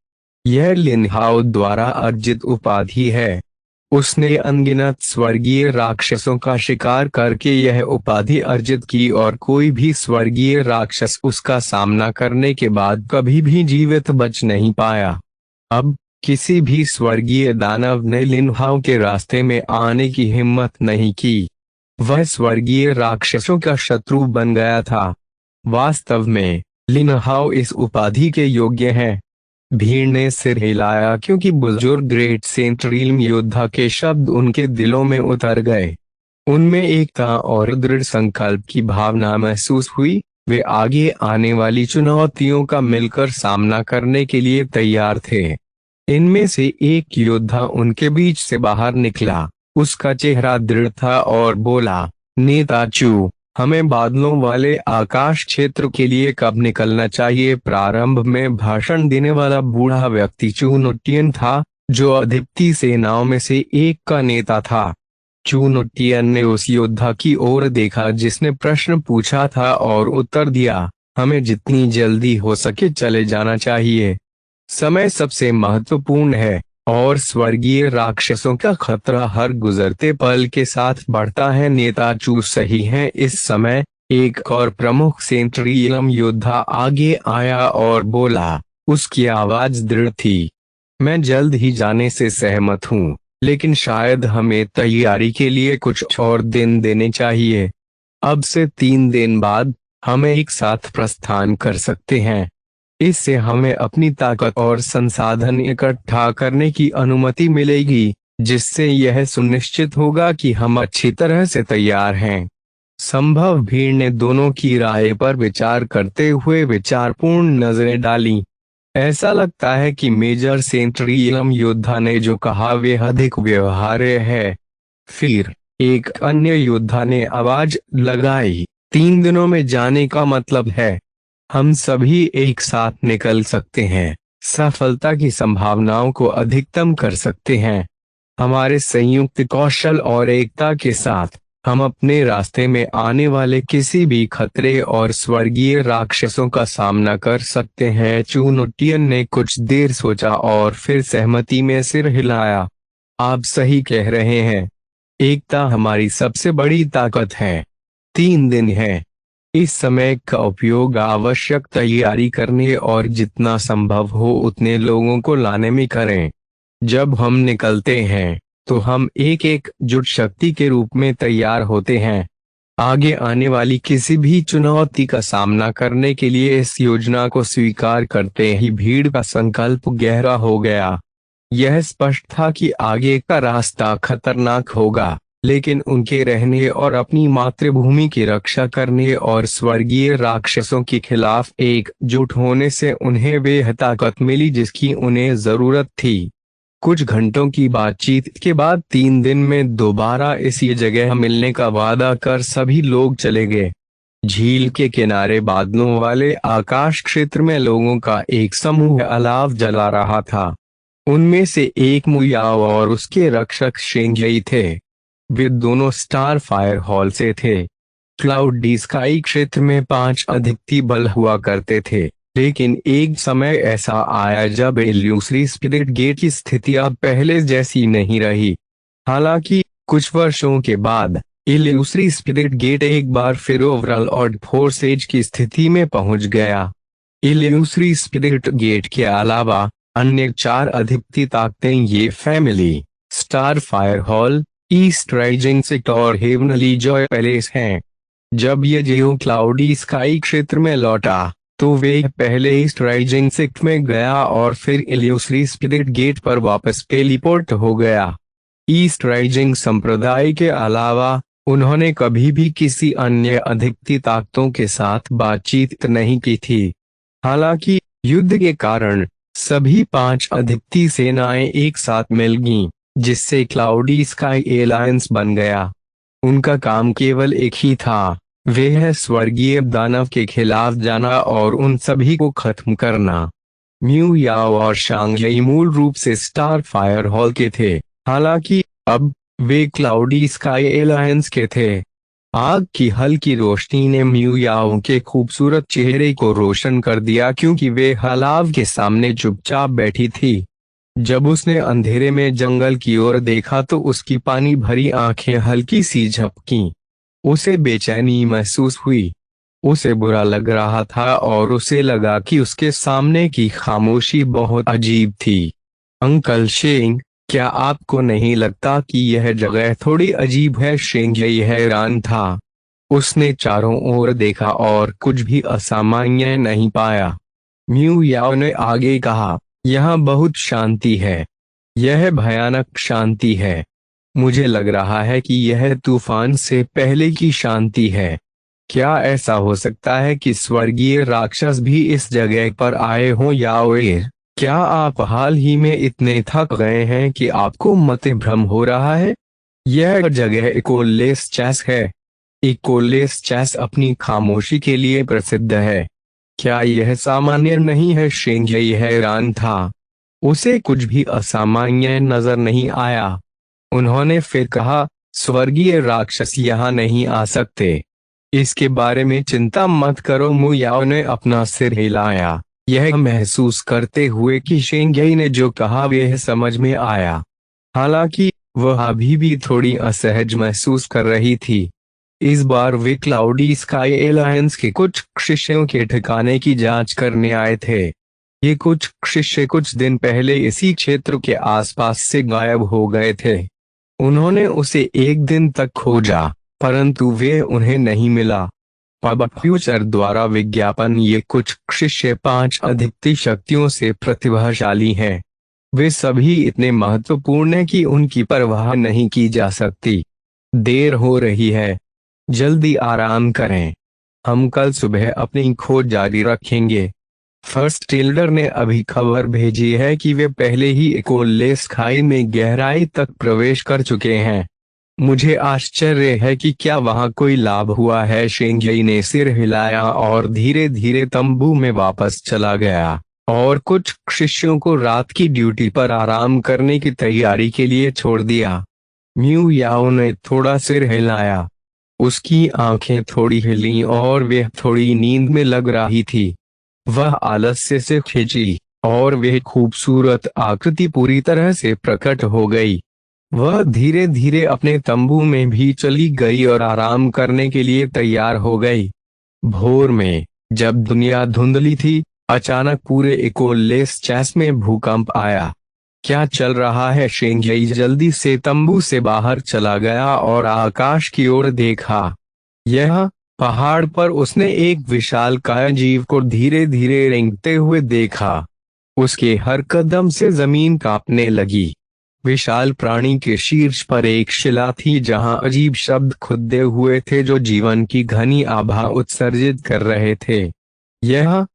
यह लिन हाओ द्वारा अर्जित उपाधि है। उसने अनगिनत स्वर्गीय राक्षसों का शिकार करके यह उपाधि अर्जित की और कोई भी स्वर्गीय राक्षस उसका सामना करने के बाद कभी भी जीवित बच नहीं पाया। अब किसी भी स्वर्गीय दानव ने लिन हाओ के रास्ते में आने की हिम्मत नहीं की। वह स्वर्गीय राक्षसों का शत्रु बन गया था। वास्तव में लिन हाओ इस उपाधि के योग्य है। भीड़ ने सिर हिलाया क्योंकि बुजुर्ग ग्रेट सेंट्रील योद्धा के शब्द उनके दिलों में उतर गए। उनमें एकता और दृढ़ संकल्प की भावना महसूस हुई। वे आगे आने वाली चुनौतियों का मिलकर सामना करने के लिए तैयार थे। इनमें से एक योद्धा उनके बीच से बाहर निकला। उसका चेहरा दृढ़ था और बोला, नेता चू, हमें बादलों वाले आकाश क्षेत्र के लिए कब निकलना चाहिए? प्रारंभ में भाषण देने वाला बूढ़ा व्यक्ति चू नुटियन था, जो अधिपति सेनाओं में से एक का नेता था। चू नुटियन ने उस योद्धा की ओर देखा जिसने प्रश्न पूछा था और उत्तर दिया, हमें जितनी जल्दी हो सके चले जाना चाहिए। समय सबसे महत्वपूर्ण है और स्वर्गीय राक्षसों का खतरा हर गुजरते पल के साथ बढ़ता है। नेता चू सही है। इस समय एक और प्रमुख सेंट्रियलम योद्धा आगे आया और बोला। उसकी आवाज दृढ़ थी, मैं जल्द ही जाने से सहमत हूँ, लेकिन शायद हमें तैयारी के लिए कुछ और दिन देने चाहिए। अब से 3 दिन बाद हम एक साथ प्रस्थान कर सकते हैं। इससे हमें अपनी ताकत और संसाधन इकट्ठा करने की अनुमति मिलेगी, जिससे यह सुनिश्चित होगा कि हम अच्छी तरह से तैयार हैं। संभव भीड़ ने दोनों की राय पर विचार करते हुए विचारपूर्ण नजरें डाली। ऐसा लगता है कि मेजर सेंट्रियलम योद्धा ने जो कहा वे अधिक व्यवहार्य है। फिर एक अन्य योद्धा ने आवाज लगाई, 3 दिनों में जाने का मतलब है हम सभी एक साथ निकल सकते हैं, सफलता की संभावनाओं को अधिकतम कर सकते हैं। हमारे संयुक्त कौशल और एकता के साथ हम अपने रास्ते में आने वाले किसी भी खतरे और स्वर्गीय राक्षसों का सामना कर सकते हैं। चू नुटियन ने कुछ देर सोचा और फिर सहमति में सिर हिलाया। आप सही कह रहे हैं, एकता हमारी सबसे बड़ी ताकत है। 3 दिन है। इस समय का उपयोग आवश्यक तैयारी करने और जितना संभव हो उतने लोगों को लाने में करें। जब हम निकलते हैं तो हम एक जुट शक्ति के रूप में तैयार होते हैं। आगे आने वाली किसी भी चुनौती का सामना करने के लिए इस योजना को स्वीकार करते ही भीड़ का संकल्प गहरा हो गया। यह स्पष्ट था कि आगे का रास्ता खतरनाक होगा, लेकिन उनके रहने और अपनी मातृभूमि की रक्षा करने और स्वर्गीय राक्षसों के खिलाफ एकजुट होने से उन्हें वह ताकत मिली जिसकी उन्हें जरूरत थी। कुछ घंटों की बातचीत के बाद 3 दिन में दोबारा इसी जगह मिलने का वादा कर सभी लोग चले गए। झील के किनारे बादलों वाले आकाश क्षेत्र में लोगों का एक समूह अलाव जला रहा था। उनमें से एक मुयाओ और उसके रक्षक शेंगई थे। वे दोनों स्टार फायर हॉल से थे। क्लाउडी स्काई क्षेत्र में 5 अधिपति बल हुआ करते थे, लेकिन एक समय ऐसा आया जब इल्यूसरी स्पिरिट गेट की स्थिति अब पहले जैसी नहीं रही। हालांकि कुछ वर्षों के बाद इल्यूसरी स्पिरिट गेट एक बार फिर ओवरऑल ऑड फोर्स एज की स्थिति में पहुंच गया। इल्यूसरी स्पिरिट गेट के अलावा अन्य 4 अधिपति ताकतें ये family, star fire hall, east rising sector और हेवनली जॉय पैलेस हैं। जब ये जियो क्लाउडी स्काई क्षेत्र में लौटा तो वे पहले ईस्ट राइजिंग सेक्टर में गया और फिर इल्यूसरी स्पिरिट गेट पर वापस टेलीपोर्ट हो गया। ईस्ट राइजिंग संप्रदाय के अलावा उन्होंने कभी भी किसी अन्य अधिपति ताकतों के साथ बातचीत नहीं की थी। हालांकि युद्ध के कारण सभी 5 अधिपति सेनाएं एक साथ मिल गईं, जिससे क्लाउडी स्काई एलायंस बन गया। उनका काम केवल एक ही था, वे है स्वर्गीय दानव के खिलाफ जाना और उन सभी को खत्म करना। म्यू याओ और शांग यी मूल रूप से स्टार फायर हॉल के थे, हालांकि अब वे क्लाउडी स्काई एलायंस के थे। आग की हल्की रोशनी ने म्यू याओ के खूबसूरत चेहरे को रोशन कर दिया क्योंकि वे हलाव के सामने चुपचाप बैठी थी। जब उसने अंधेरे में जंगल की ओर देखा तो उसकी पानी भरी आंखें हल्की सी झपकीं। उसे बेचैनी महसूस हुई। उसे बुरा लग रहा था और उसे लगा कि उसके सामने की खामोशी बहुत अजीब थी। अंकल शेंग, क्या आपको नहीं लगता कि यह जगह थोड़ी अजीब है? शेंग यही हैरान था। उसने चारों ओर देखा और कुछ भी असामान्य नहीं पाया। म्यू याओ ने आगे कहा, यहाँ बहुत शांति है। यह भयानक शांति है। मुझे लग रहा है कि यह तूफान से पहले की शांति है। क्या ऐसा हो सकता है कि स्वर्गीय राक्षस भी इस जगह पर आए हों? याओएर, क्या आप हाल ही में इतने थक गए हैं कि आपको मति भ्रम हो रहा है? यह जगह इकोलेस चैस है। इकोलेस चैस अपनी खामोशी के लिए प्रसिद्ध है। क्या यह सामान्य नहीं है? शेंग यही हैरान था। उसे कुछ भी असामान्य नजर नहीं आया। उन्होंने फिर कहा, स्वर्गीय राक्षस यहाँ नहीं आ सकते। इसके बारे में चिंता मत करो। मु याओ ने अपना सिर हिलाया, यह महसूस करते हुए कि शेंग यी ने जो कहा वह समझ में आया। हालांकि वह अभी भी थोड़ी असहज महसूस कर रही थी। इस बार वे क्लाउडी स्काई एलायंस के कुछ शिष्यों के ठिकाने की जांच करने आए थे। ये कुछ शिष्य कुछ दिन पहले इसी क्षेत्र के आसपास से गायब हो गए थे। उन्होंने उसे एक दिन तक खोजा, परंतु वे उन्हें नहीं मिला। पब फ्यूचर द्वारा विज्ञापन, ये कुछ शिष्य 5 अधिपति शक्तियों से प्रतिभाशाली हैं। वे सभी इतने महत्वपूर्ण हैं कि उनकी परवाह नहीं की जा सकती। देर हो रही है, जल्दी आराम करें। हम कल सुबह अपनी खोज जारी रखेंगे। फर्स्ट टिल्डर ने अभी खबर भेजी है कि वे पहले ही इकोलेस खाई में गहराई तक प्रवेश कर चुके हैं। मुझे आश्चर्य है कि क्या वहां कोई लाभ हुआ है? शेंग यी ने सिर हिलाया और धीरे धीरे तंबू में वापस चला गया और कुछ शिष्यों को रात की ड्यूटी पर आराम करने की तैयारी के लिए छोड़ दिया। म्यू याओ ने थोड़ा सिर हिलाया। उसकी आंखें थोड़ी हिली और वह थोड़ी नींद में लग रही थी। वह आलस्य से खिंची और वह खूबसूरत आकृति पूरी तरह से प्रकट हो गई। वह धीरे धीरे अपने तंबू में भी चली गई और आराम करने के लिए तैयार हो गई। भोर में जब दुनिया धुंधली थी, अचानक पूरे इकोलेस चैस में भूकंप आया। क्या चल रहा है? शेंग यी जल्दी से तंबू से बाहर चला गया और आकाश की ओर देखा। यह पहाड़ पर उसने एक विशालकाय जीव को धीरे धीरे रेंगते हुए देखा। उसके हर कदम से जमीन कांपने लगी। विशाल प्राणी के शीर्ष पर एक शिला थी जहां अजीब शब्द खुदे हुए थे जो जीवन की घनी आभा उत्सर्जित कर रहे थे। यह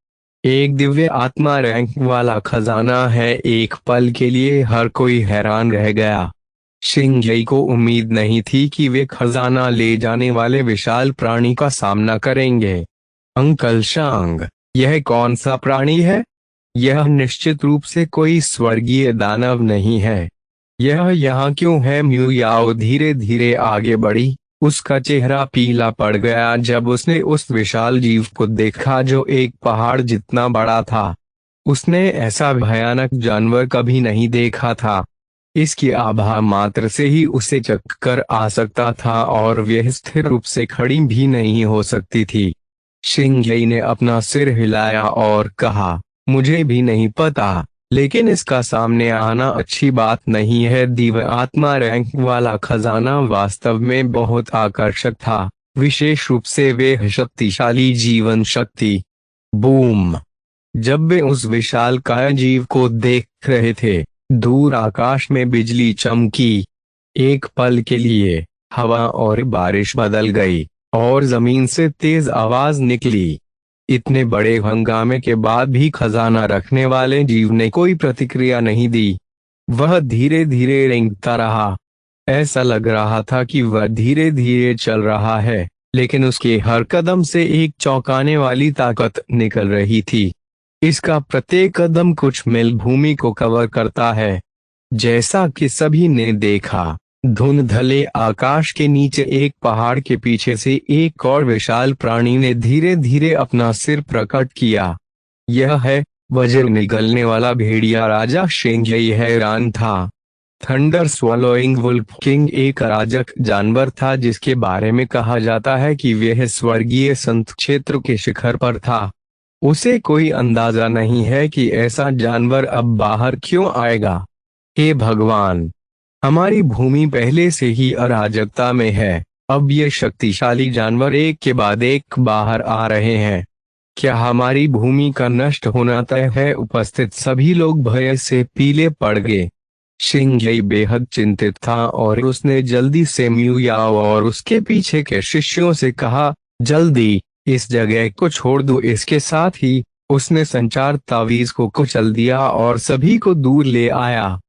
एक दिव्य आत्मा रैंक वाला खजाना है। एक पल के लिए हर कोई हैरान रह गया। शेंग यी को उम्मीद नहीं थी कि वे खजाना ले जाने वाले विशाल प्राणी का सामना करेंगे। अंकल शांग, यह कौन सा प्राणी है? यह निश्चित रूप से कोई स्वर्गीय दानव नहीं है। यह यहाँ क्यों है? म्यू याओ धीरे धीरे आगे बढ़ी। उसका चेहरा पीला पड़ गया जब उसने उस विशाल जीव को देखा जो एक पहाड़ जितना बड़ा था। उसने ऐसा भयानक जानवर कभी नहीं देखा था। इसकी आभा मात्र से ही उसे चक्कर आ सकता था और वह स्थिर रूप से खड़ी भी नहीं हो सकती थी। शिंगई ने अपना सिर हिलाया और कहा, मुझे भी नहीं पता, लेकिन इसका सामने आना अच्छी बात नहीं है। दिव्य आत्मा रैंक वाला खजाना वास्तव में बहुत आकर्षक था, विशेष रूप से वे शक्तिशाली जीवन शक्ति। बूम! जब वे उस विशालकाय जीव को देख रहे थे, दूर आकाश में बिजली चमकी। एक पल के लिए हवा और बारिश बदल गई और जमीन से तेज आवाज निकली। इतने बड़े हंगामे के बाद भी खजाना रखने वाले जीव ने कोई प्रतिक्रिया नहीं दी। वह धीरे धीरे रेंगता रहा। ऐसा लग रहा था कि वह धीरे धीरे चल रहा है, लेकिन उसके हर कदम से एक चौंकाने वाली ताकत निकल रही थी। इसका प्रत्येक कदम कुछ मील भूमि को कवर करता है। जैसा कि सभी ने देखा, धुंधले आकाश के नीचे एक पहाड़ के पीछे से एक और विशाल प्राणी ने धीरे धीरे अपना सिर प्रकट किया। यह है वज्र निगलने वाला भेड़िया राजा शेंगई हैरान था। थंडर स्वॉलोइंग वुल्फ किंग एक अराजक जानवर था जिसके बारे में कहा जाता है कि वह स्वर्गीय संत क्षेत्र के शिखर पर था। उसे कोई अंदाजा नहीं है कि ऐसा जानवर अब बाहर क्यों आएगा। हे भगवान, हमारी भूमि पहले से ही अराजकता में है, अब ये शक्तिशाली जानवर एक के बाद एक बाहर आ रहे हैं। क्या हमारी भूमि का नष्ट होना तय है? उपस्थित सभी लोग भय से पीले पड़ गए। शिंगई बेहद चिंतित था और उसने जल्दी से म्यू याओ और उसके पीछे के शिष्यों से कहा, जल्दी इस जगह को छोड़ दो। इसके साथ ही उसने संचार तावीज को कुचल दिया और सभी को दूर ले आया।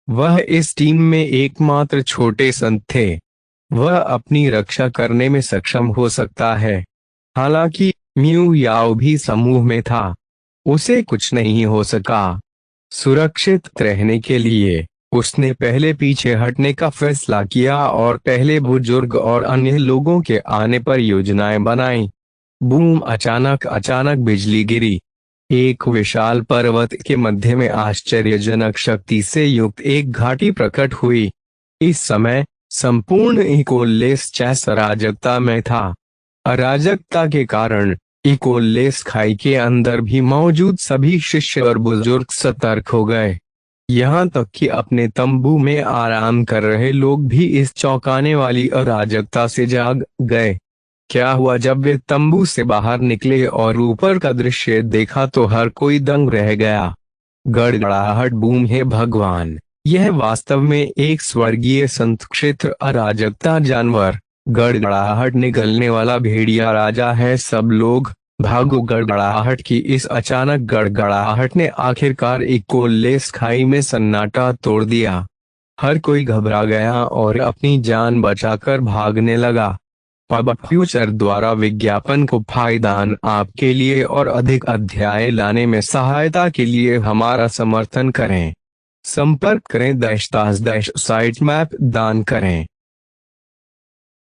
वह इस टीम में एकमात्र छोटे संत थे। वह अपनी रक्षा करने में सक्षम हो सकता है। हालांकि म्यू याओ भी समूह में था, उसे कुछ नहीं हो सका। सुरक्षित रहने के लिए उसने पहले पीछे हटने का फैसला किया और पहले बुजुर्ग और अन्य लोगों के आने पर योजनाएं बनाई। बूम! अचानक बिजली गिरी। एक विशाल पर्वत के मध्य में आश्चर्यजनक शक्ति से युक्त एक घाटी प्रकट हुई। इस समय संपूर्ण इकोलेस चैस अराजकता में था। अराजकता के कारण इकोलेस खाई के अंदर भी मौजूद सभी शिष्य और बुजुर्ग सतर्क हो गए। यहाँ तक कि अपने तंबू में आराम कर रहे लोग भी इस चौंकाने वाली अराजकता से जाग गए। क्या हुआ? जब वे तंबू से बाहर निकले और ऊपर का दृश्य देखा तो हर कोई दंग रह गया। गड़गड़ाहट! बूम! हे भगवान, यह वास्तव में एक स्वर्गीय संत क्षेत्र अराजकता जानवर गड़गड़ाहट निगलने वाला भेड़िया राजा है। सब लोग भागो! गड़गड़ाहट की इस अचानक गड़गड़ाहट ने आखिरकार इकोलेस खाई में सन्नाटा तोड़ दिया। हर कोई घबरा गया और अपनी जान बचाकर भागने लगा। पब फ्यूचर द्वारा विज्ञापन को पायदान आपके लिए और अधिक अध्याय लाने में सहायता के लिए हमारा समर्थन करें। संपर्क करें / साइट मैप दान करें।